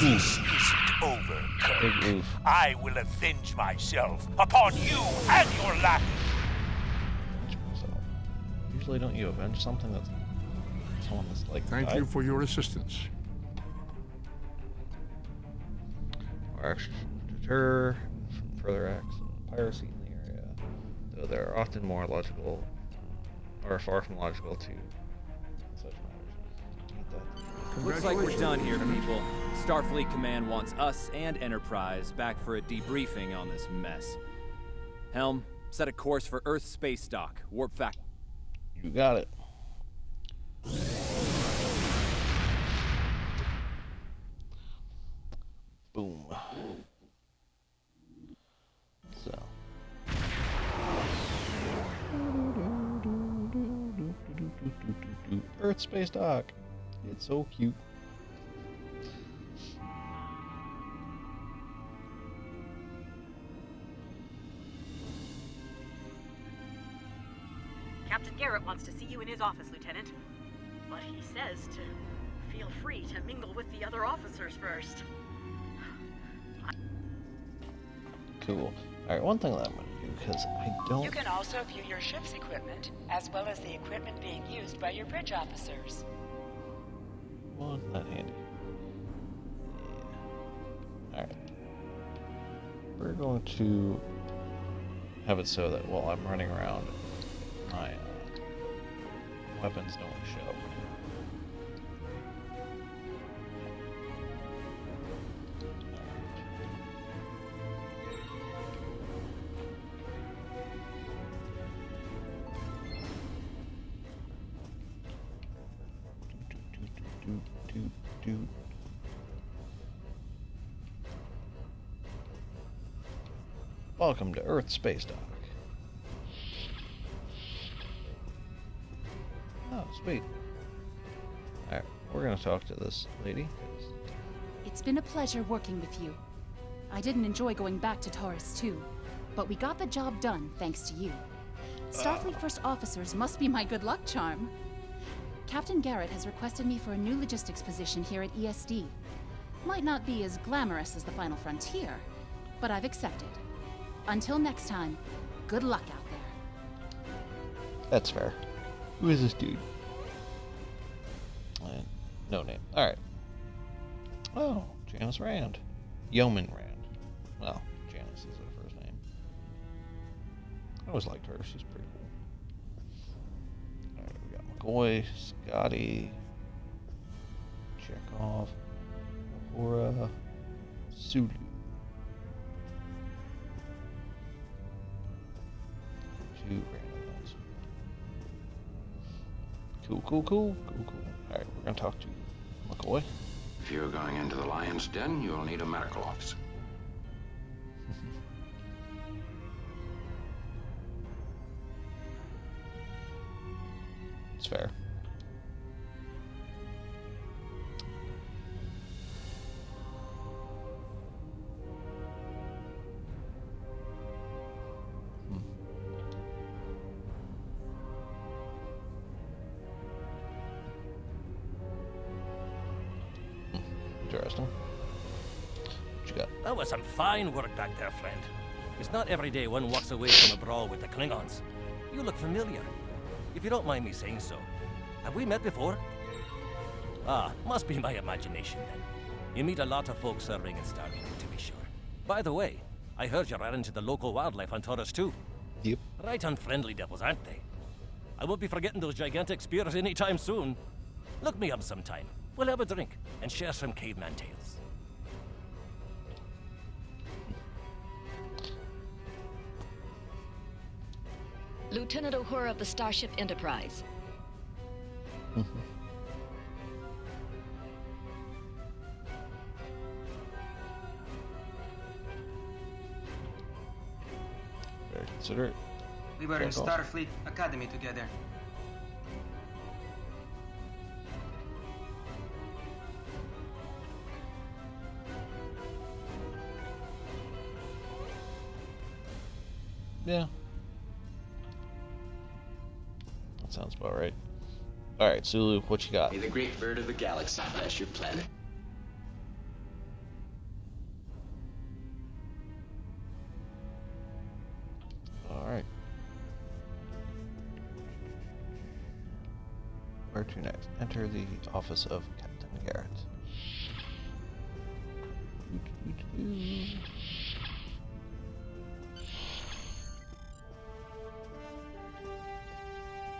Speaker 9: This isn't over, Kirk. I will avenge myself upon you and your lackey.
Speaker 1: Usually don't you avenge something that's someone that's like
Speaker 13: Thank you for your assistance.
Speaker 1: Or action to deter from further acts and piracy in the area, though they are often more logical, or far from logical to such matters.
Speaker 2: Looks like we're done here, people. Starfleet Command wants us and Enterprise back for a debriefing on this mess. Helm, set a course for Earth Spacedock, warp factor.
Speaker 1: You got it. Boom. So. Earth Spacedock. It's so cute.
Speaker 4: Captain Garrett wants to see you in his office, Lieutenant. But he says to feel free to mingle with the other officers first.
Speaker 1: Cool. Alright, one thing that I'm going to do, because I don't...
Speaker 3: You can also view your ship's equipment, as well as the equipment being used by your bridge officers.
Speaker 1: Well, isn't that handy? Yeah. Alright. We're going to have it so that while I'm running around, my weapons don't show. Welcome to Earth Spacedock. Oh, sweet. Alright, we're gonna talk to this lady.
Speaker 5: It's been a pleasure working with you. I didn't enjoy going back to Taurus 2, but we got the job done thanks to you. Starfleet First Officers must be my good luck charm. Captain Garrett has requested me for a new logistics position here at ESD. Might not be as glamorous as the Final Frontier, but I've accepted. Until next time, good luck out there.
Speaker 1: That's fair. Who is this dude? No name. Alright. Oh, Janice Rand. Yeoman Rand. Well, Janice is her first name. I always liked her. She's pretty cool. Alright, we got McCoy, Scotty, Chekhov, Uhura, Sulu. Two random ones. Cool. Alright, we're gonna talk to McCoy.
Speaker 13: If you're going into the lion's den, you'll need a medical officer.
Speaker 1: It's fair. Interesting. What you got?
Speaker 14: That was some fine work back there, friend. It's not every day one walks away from a brawl with the Klingons. You look familiar. If you don't mind me saying so. Have we met before? Ah, must be my imagination then. You meet a lot of folks serving in Starfleet, to be sure. By the way, I heard you ran into the local wildlife on Taurus 2.
Speaker 1: Yep.
Speaker 14: Right unfriendly devils, aren't they? I won't be forgetting those gigantic spears anytime soon. Look me up sometime. We'll have a drink and share some caveman tales.
Speaker 12: Lieutenant Uhura of the Starship Enterprise.
Speaker 1: Very considerate.
Speaker 15: We were in Starfleet Academy together.
Speaker 1: Yeah. That sounds about right. Alright, Sulu, what you got?
Speaker 13: May the great bird of the galaxy bless your planet.
Speaker 1: Alright. Where to next? Enter the office of Captain Garrett.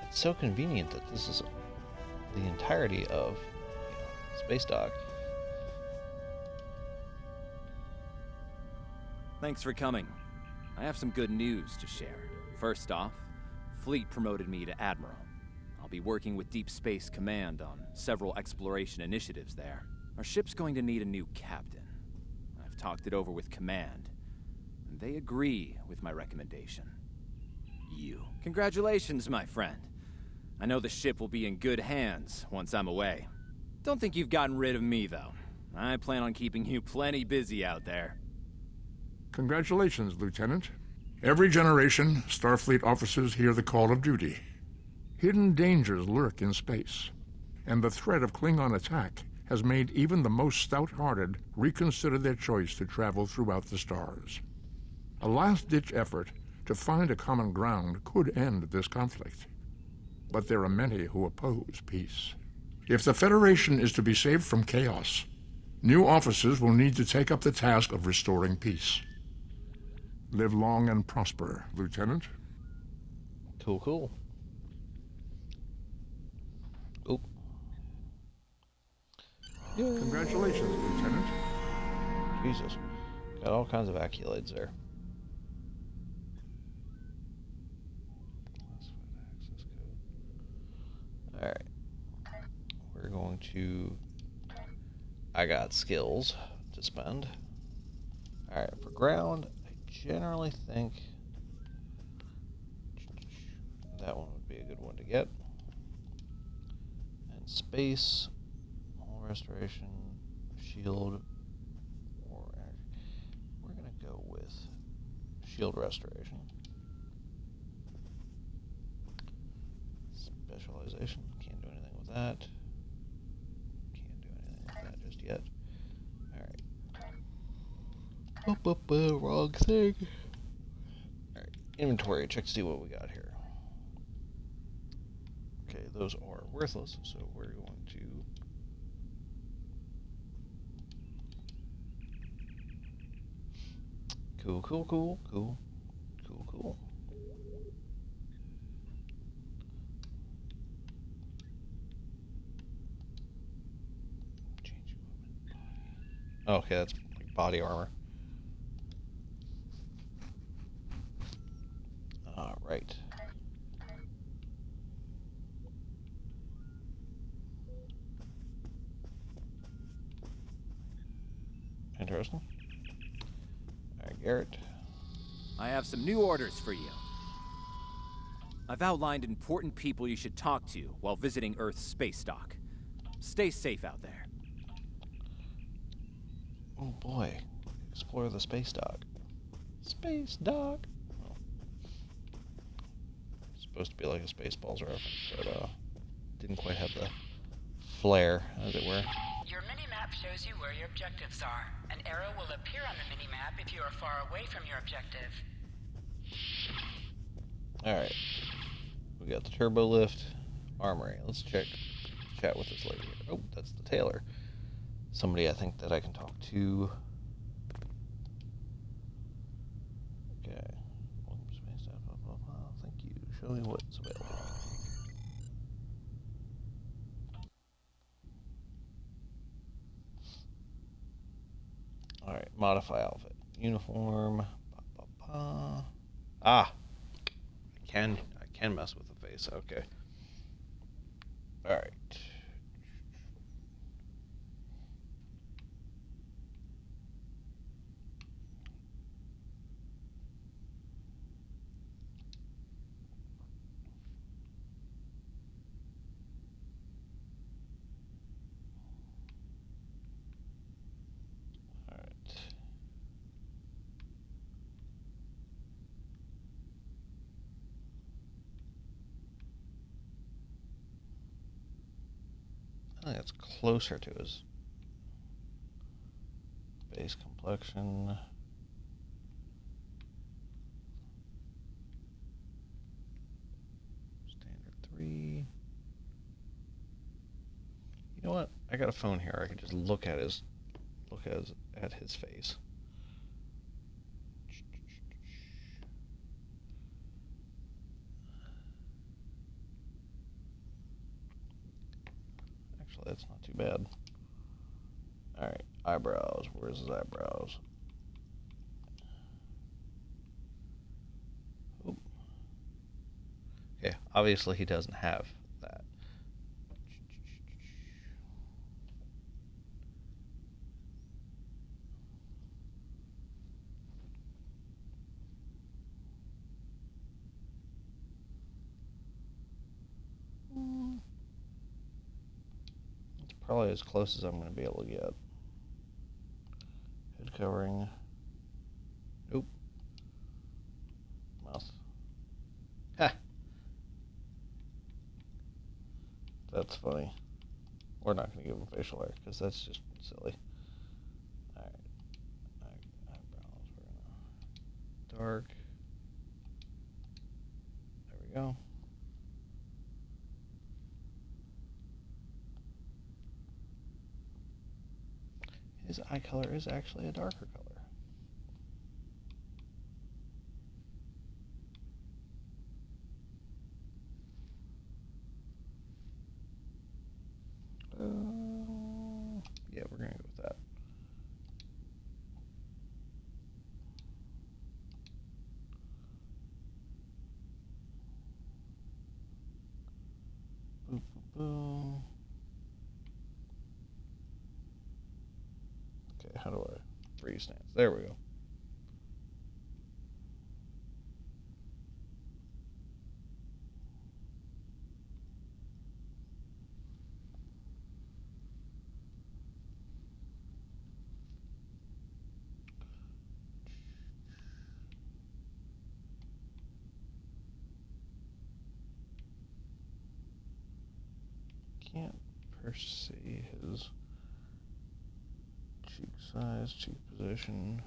Speaker 1: It's so convenient that this is the entirety of Spacedock.
Speaker 2: Thanks for coming. I have some good news to share. First off, Fleet promoted me to Admiral. I'll be working with Deep Space Command on several exploration initiatives there. Our ship's going to need a new captain. I've talked it over with Command, and they agree with my recommendation. You. Congratulations, my friend. I know the ship will be in good hands once I'm away. Don't think you've gotten rid of me, though. I plan on keeping you plenty busy out there.
Speaker 16: Congratulations, Lieutenant. Every generation, Starfleet officers hear the call of duty. Hidden dangers lurk in space, and the threat of Klingon attack has made even the most stout-hearted reconsider their choice to travel throughout the stars. A last-ditch effort to find a common ground could end this conflict. But there are many who oppose peace. If the Federation is to be saved from chaos, new officers will need to take up the task of restoring peace. Live long and prosper, Lieutenant.
Speaker 1: Cool. Oh.
Speaker 16: Congratulations, Lieutenant.
Speaker 1: Jesus. Got all kinds of accolades there. Alright. We're going to... I got skills to spend. Alright, for ground, I generally think that one would be a good one to get. And space, hull restoration, shield, or Shield restoration. Specialization. Can't do anything with that. Can't do anything with that just yet. Alright. Wrong thing. Alright. Inventory. Check to see what we got here. Okay, those are worthless, so we're going to... Cool. Change equipment. Okay, that's like body armor. Alright. Interesting. Alright, Garrett.
Speaker 2: I have some new orders for you. I've outlined important people you should talk to while visiting Earth's Spacedock. Stay safe out there.
Speaker 1: Oh boy. Explore the Spacedock. Spacedock! Oh. Supposed to be like a Spaceballs reference, but didn't quite have the flair, as it were.
Speaker 3: Your mini-map shows you where your objectives are. An arrow will appear on the mini-map if you are far away from your objective.
Speaker 1: Alright. We got the turbo lift, armory. Let's chat with this lady here. Oh, that's the tailor. Somebody I think that I can talk to. Okay. Welcome to Spacedock, blah, blah, blah. Thank you. Show me what's available. Alright, modify outfit. Uniform. Ah! I can mess with the face. Okay. Alright. I think that's closer to his base complexion. Standard 3. You know what? I got a phone here. I can just look at his face. That's not too bad. Alright, eyebrows. Where's his eyebrows? Oop. Okay, obviously he doesn't have that. Probably as close as I'm going to be able to get. Head covering. Nope. Mouth. Ha! That's funny. We're not going to give him facial hair because that's just silly. Alright. Eyebrows. We're going to dark. There we go. His eye color is actually a darker color. Yeah, we're going to go with that. Boom, boom, boom. Okay, how do I freeze stance? There we go. can't see his cheek size, cheek position.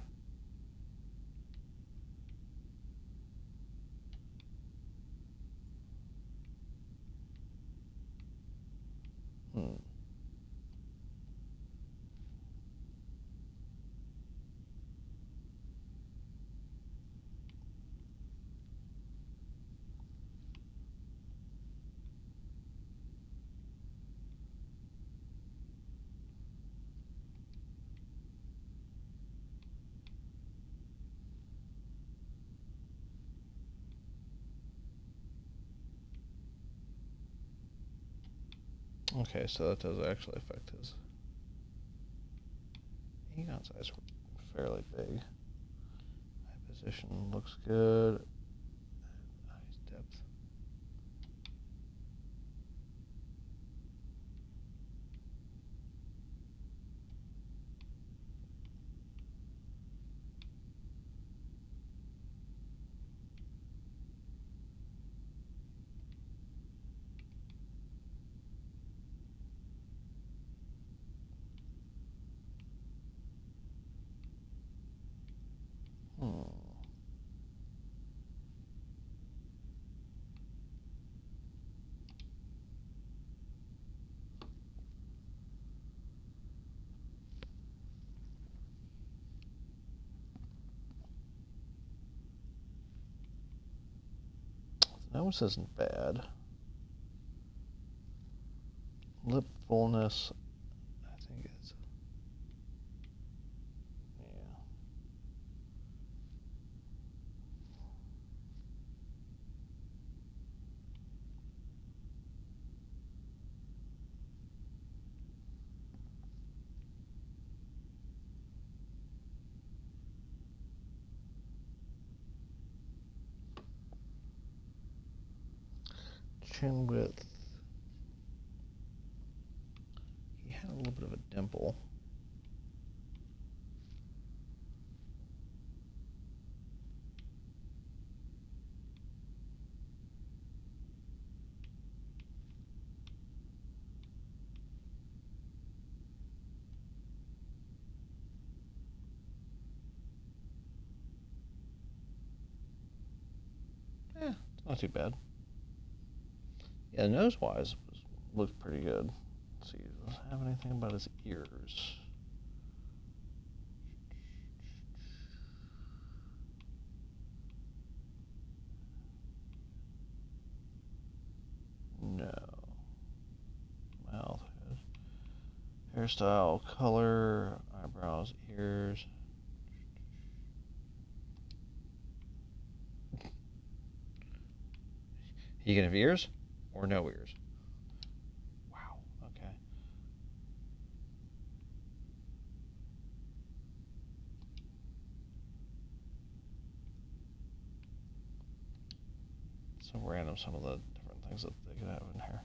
Speaker 1: Okay, so that does actually affect his Egon size. Fairly big. Eye position looks good. Eyes depth. Nose isn't bad. Lip fullness, I think it's, yeah. Chin width. He had a little bit of a dimple. Yeah, it's not too bad. Yeah, nose-wise, looked pretty good. Let's see, does it have anything about his ears? No. Mouth, hairstyle, color, eyebrows, ears. You can have ears or no ears? Wow, okay. So random, some of the different things that they could have in here.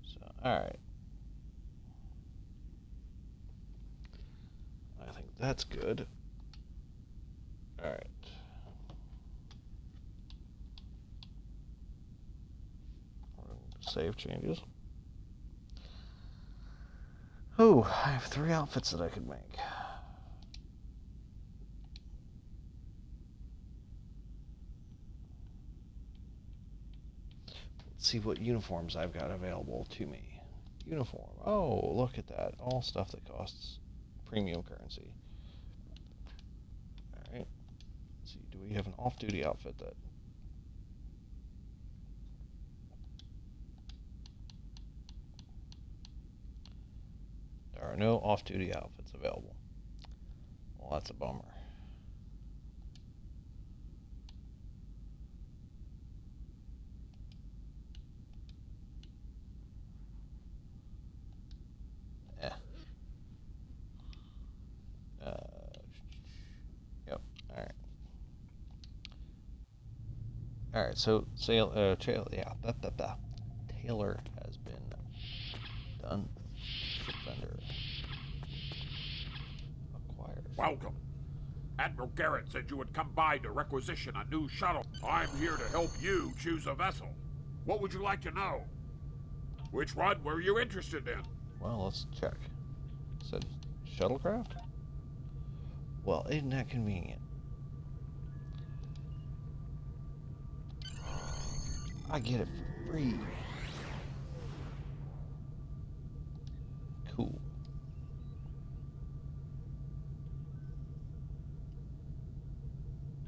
Speaker 1: So, alright. I think that's good. Alright. Save changes. Oh, I have 3 outfits that I could make. Let's see what uniforms I've got available to me. Uniform. Oh, look at that. All stuff that costs premium currency. Alright. Let's see, do we have an off-duty outfit that... There are no off-duty outfits available. Well, that's a bummer. Yeah. Yep. All right. All right. So, Taylor, yeah, Taylor has been done. Vendor acquired.
Speaker 16: Welcome. Admiral Garrett said you would come by to requisition a new shuttle. I'm here to help you choose a vessel. What would you like to know? Which one were you interested in?
Speaker 1: Well, let's check. It said shuttlecraft? Well, isn't that convenient? I get it for free. Cool.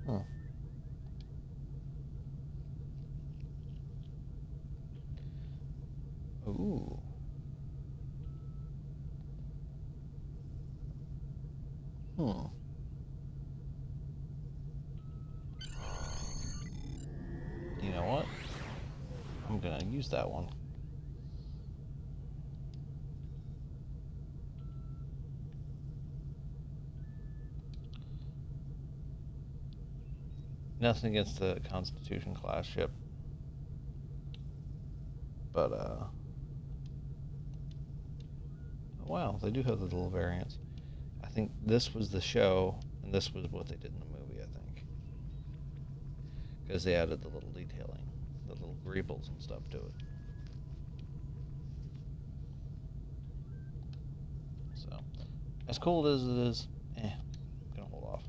Speaker 1: Huh. Ooh. Hmm. You know what? I'm gonna use that one. Nothing against the Constitution class ship, but wow, they do have the little variants. I think this was the show, and this was what they did in the movie, I think, because they added the little detailing, the little greebles and stuff to it. So, as cool as it is, I'm gonna hold off.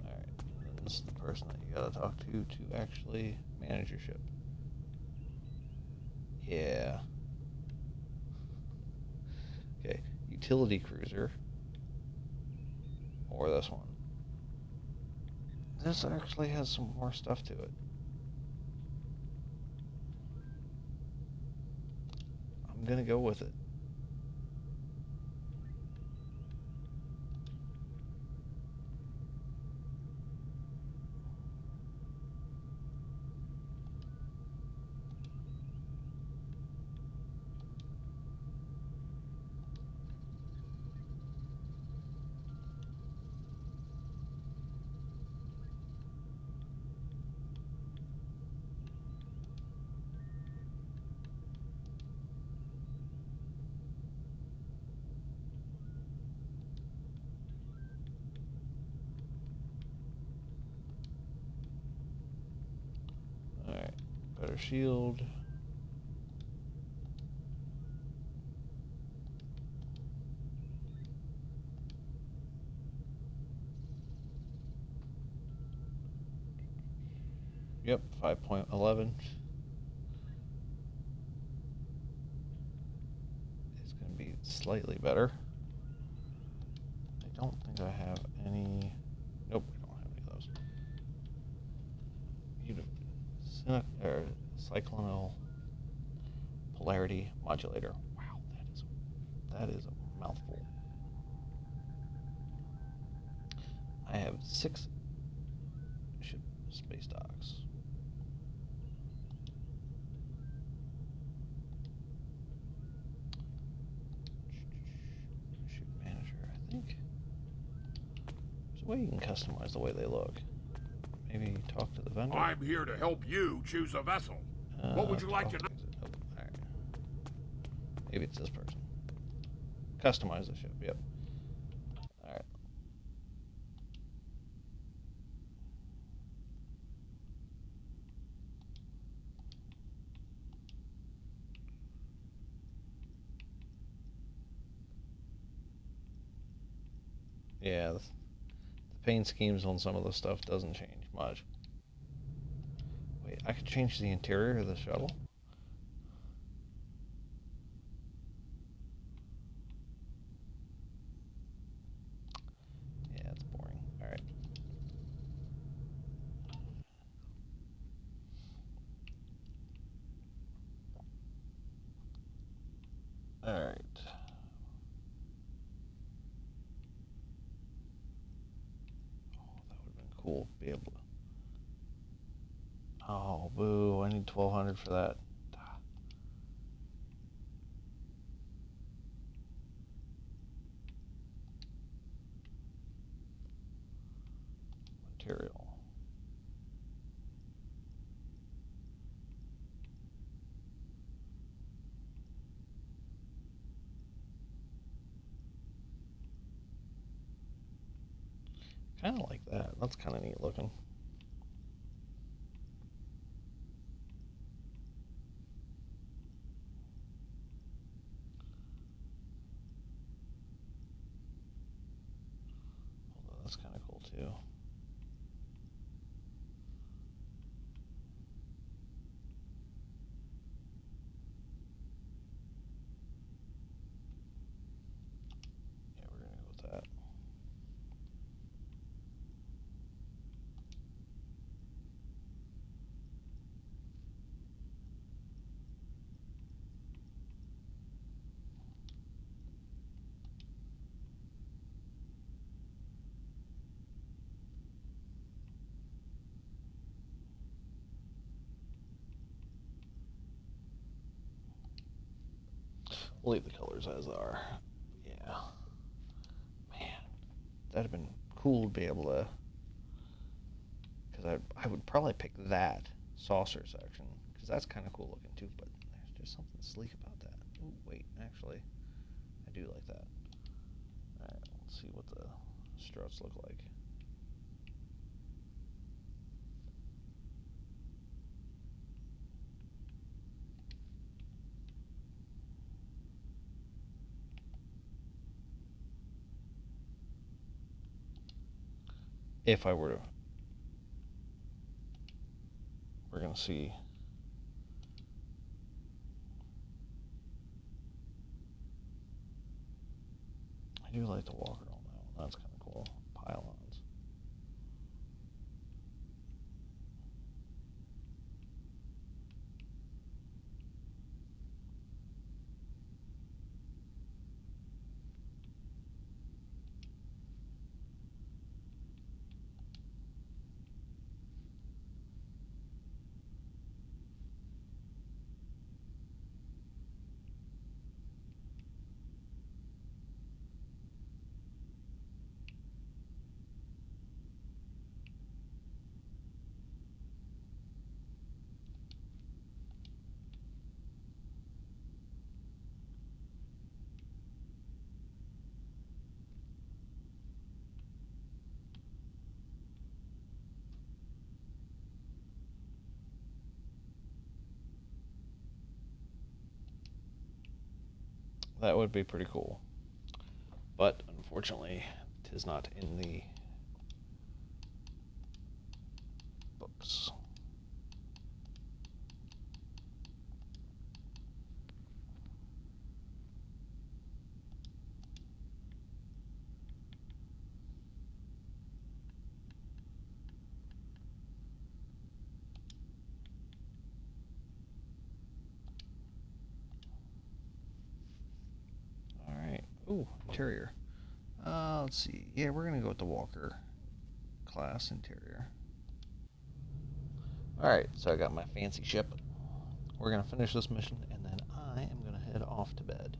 Speaker 1: Alright, this is the person that you gotta talk to actually manage your ship. Yeah. Okay, utility cruiser. Or this one. This actually has some more stuff to it. I'm gonna go with it. Alright, better shield. Yep, 5.11. It's going to be slightly better. I don't think I have any... Nope, I don't have any of those. Cyclonal polarity modulator. Wow, that is a mouthful. I have 6 space docks. Ship manager, I think. There's a way you can customize the way they look. Maybe talk to the vendor.
Speaker 16: I'm here to help you choose a vessel. What would you like to know?
Speaker 1: Oh, alright. Maybe it's this person. Customize the ship, yep. Alright. Yeah, the paint schemes on some of the stuff doesn't change much. Wait, I could change the interior of the shuttle? Yeah, it's boring. Alright. Alright. Cool, be able to. Oh, boo! I need 1,200 for that. Material. kind of like that. That's kind of neat looking. Although that's kind of cool too. Yeah, we're gonna go with that. We'll leave the colors as are. Yeah. Man, that'd have been cool to be able to. Because I would probably pick that saucer section. Because that's kind of cool looking too. But there's just something sleek about that. Ooh, wait, actually, I do like that. Alright, let's see what the struts look like. If I were to, we're gonna see. I do like the walker on that one. That's kind of cool. Pylons. That would be pretty cool. But unfortunately, it is not in the books. Ooh, interior. Let's see. Yeah, we're gonna go with the Walker class interior. Alright, so I got my fancy ship. We're gonna finish this mission, and then I am gonna head off to bed.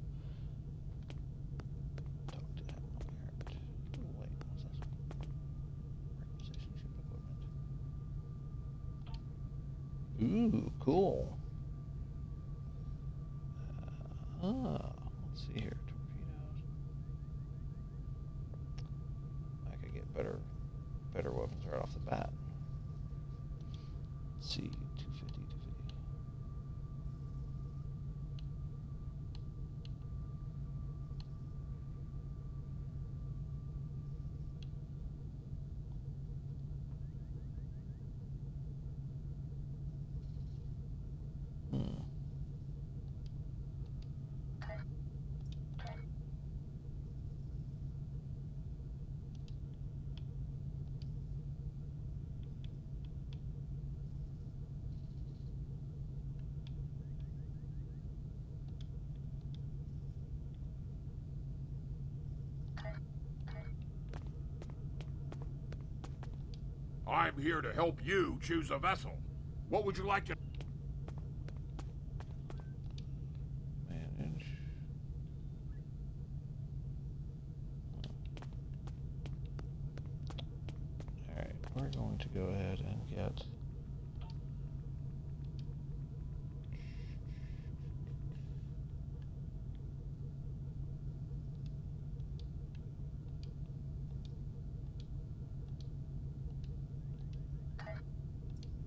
Speaker 1: Talk to him. Ooh, wait, what's this? Requisition ship equipment. Ooh, cool. Let's see here. Better weapons right off the bat. Let's see, 250.
Speaker 16: I'm here to help you choose a vessel. What would you like to...
Speaker 1: Manage. Alright, we're going to go ahead and get...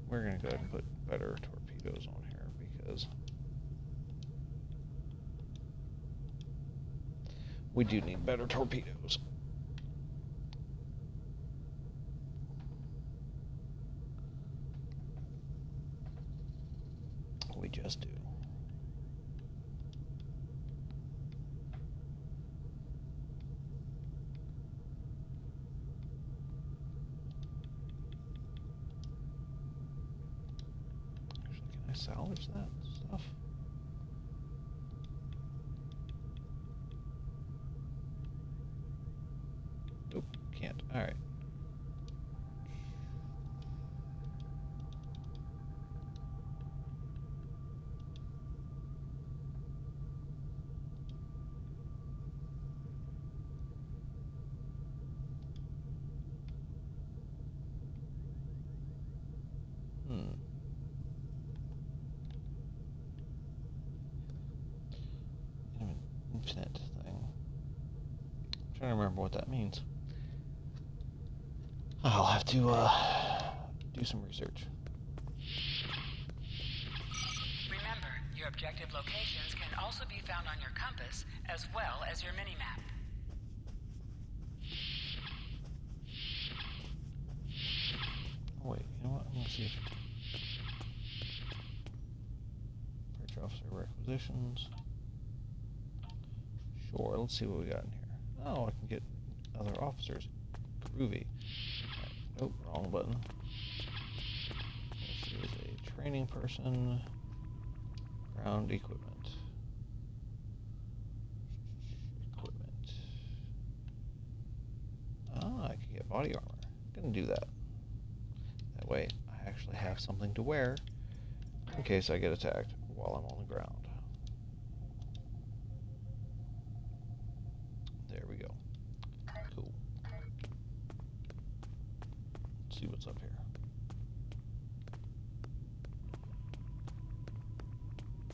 Speaker 1: we're going to go ahead and put better torpedoes on here because we do need better torpedoes. We just do. Can I salvage that stuff? Nope, can't. All right. Infinite thing. I'm trying to remember what that means. I'll have to do some research.
Speaker 3: Remember, your objective locations can also be found on your compass as well as your minimap.
Speaker 1: Oh wait, you know what? I'm gonna see if Bridge Officer requisitions. Sure, let's see what we got in here. Oh, I can get other officers. Groovy. Right. Nope, wrong button. This is a training person. Ground equipment. Equipment. Ah, I can get body armor. I'm gonna do that. That way, I actually have something to wear in case I get attacked while I'm on the ground. There we go. Cool. Let's see what's up here.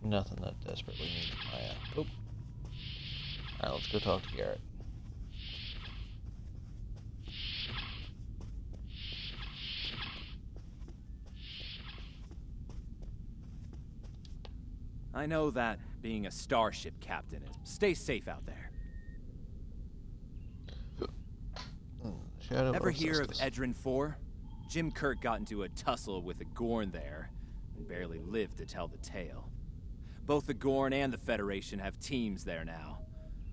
Speaker 1: Nothing that desperately needs my Oop. Alright, let's go talk to Garrett.
Speaker 2: I know that being a starship captain is. Stay safe out there. Ever hear of Edrin 4? Jim Kirk got into a tussle with a Gorn there, and barely lived to tell the tale. Both the Gorn and the Federation have teams there now.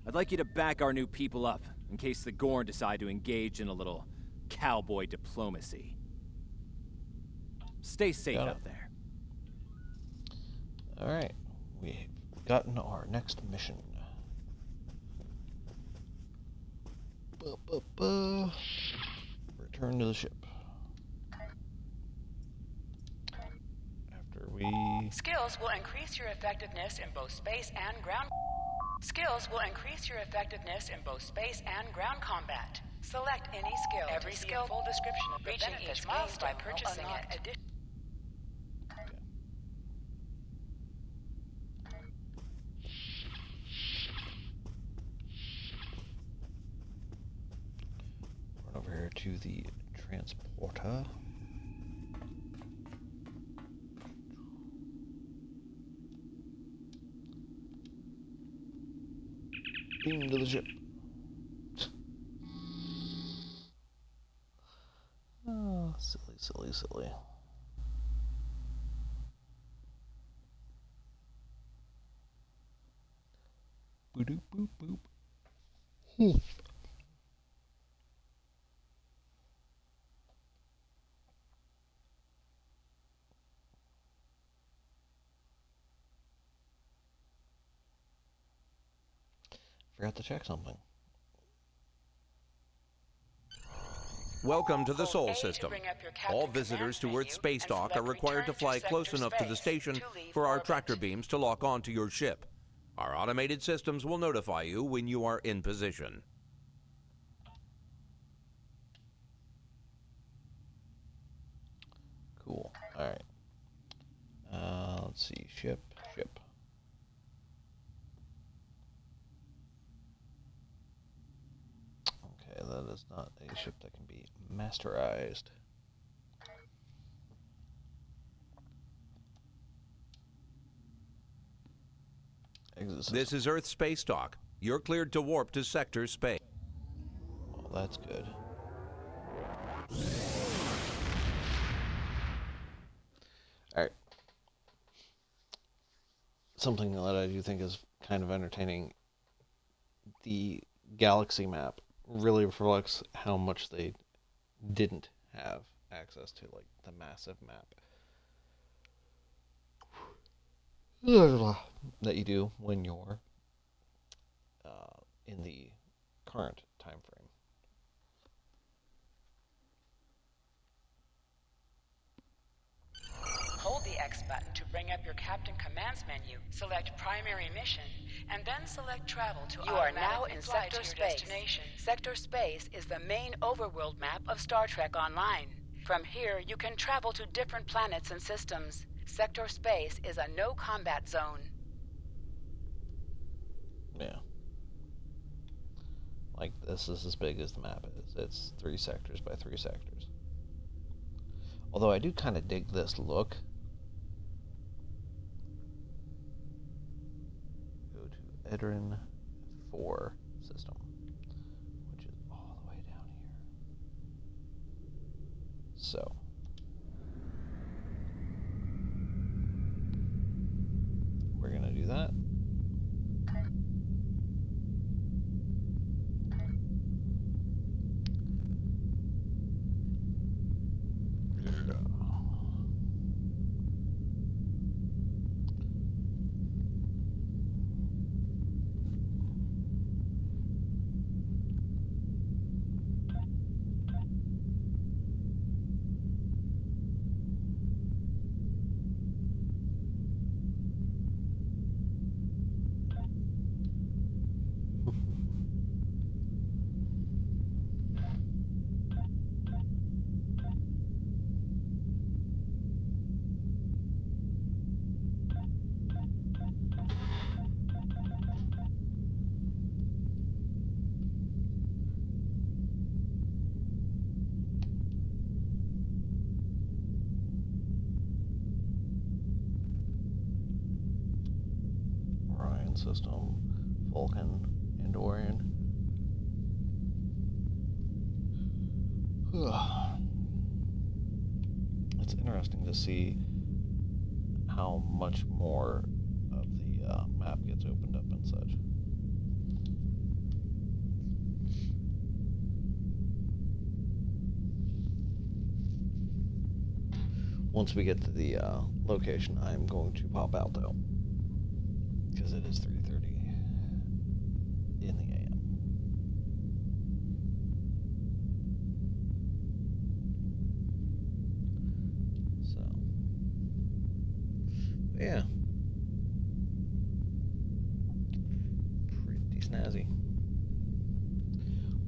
Speaker 2: I'd like you to back our new people up, in case the Gorn decide to engage in a little cowboy diplomacy. Stay safe out there.
Speaker 1: Alright, we've gotten our next mission. Return to the ship. After we...
Speaker 3: Skills will increase your effectiveness in both space and ground... Skills will increase your effectiveness in both space and ground combat. Select any skill. Every skill full description of reaching each milestone by purchasing it.
Speaker 1: Over here to the transporter. Beam to the ship. Oh, silly, silly, silly. Boop, boop, boop. Forgot to check something.
Speaker 7: Welcome to the Sol System. All visitors to Earth's Spacedock are required to fly close enough to the station for our tractor beams to lock onto your ship. Our automated systems will notify you when you are in position.
Speaker 1: Cool. Alright. Let's see. Ship. Okay, that is not a ship that can be masterized. system.
Speaker 7: This is Earth Spacedock. You're cleared to warp to Sector Space.
Speaker 1: Well, that's good. Alright. Something that I do think is kind of entertaining. The galaxy map really reflects how much they didn't have access to, like, the massive map that you do when you're in the current time frame.
Speaker 3: Hold the X button to bring up your Captain Commands menu, select Primary Mission, and then select Travel to
Speaker 17: You are now
Speaker 3: automatically
Speaker 17: in
Speaker 3: fly
Speaker 17: Sector
Speaker 3: to your
Speaker 17: Space.
Speaker 3: destination. Sector Space is the main overworld map of Star Trek Online. From here, you can travel to different planets and systems. Sector Space is a no-combat zone.
Speaker 1: Yeah. Like, this is as big as the map is. It's 3 sectors by 3 sectors. Although I do kind of dig this look. Go to Edrin 4 system, which is all the way down here. So. We're going to do that. System, Vulcan, and Taurean. It's interesting to see how much more of the map gets opened up and such. Once we get to the location, I'm going to pop out though, because it is 3:30 in the AM. So, yeah, pretty snazzy.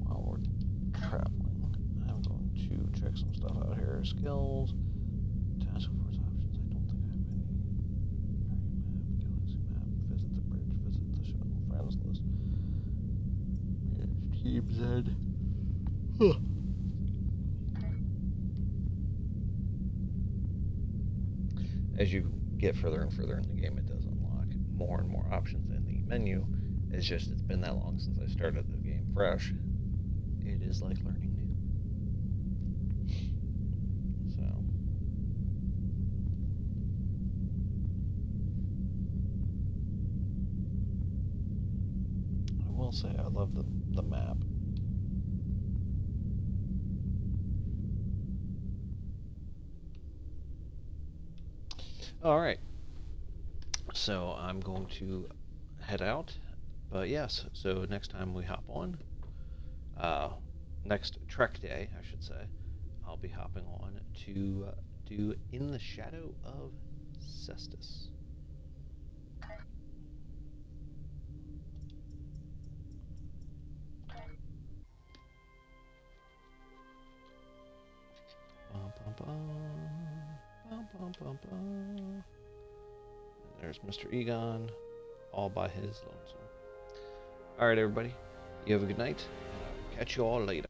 Speaker 1: While we're traveling, I'm going to check some stuff out here. Skills, task force options. I don't think I have any. Galaxy map, visit the bridge, visit the shuttle, friends list. Manage Team Z. As you get further and further in the game, it does unlock more and more options in the menu. It's just, it's been that long since I started the game fresh. It is like learning new. So. I will say I love the map. All right. So I'm going to head out. But yes, so next time we hop on, next Trek Day, I should say, I'll be hopping on to do In the Shadow of Cestus. There's Mr. Egon, all by his lonesome. Alright, everybody. You have a good night, and I'll catch you all later.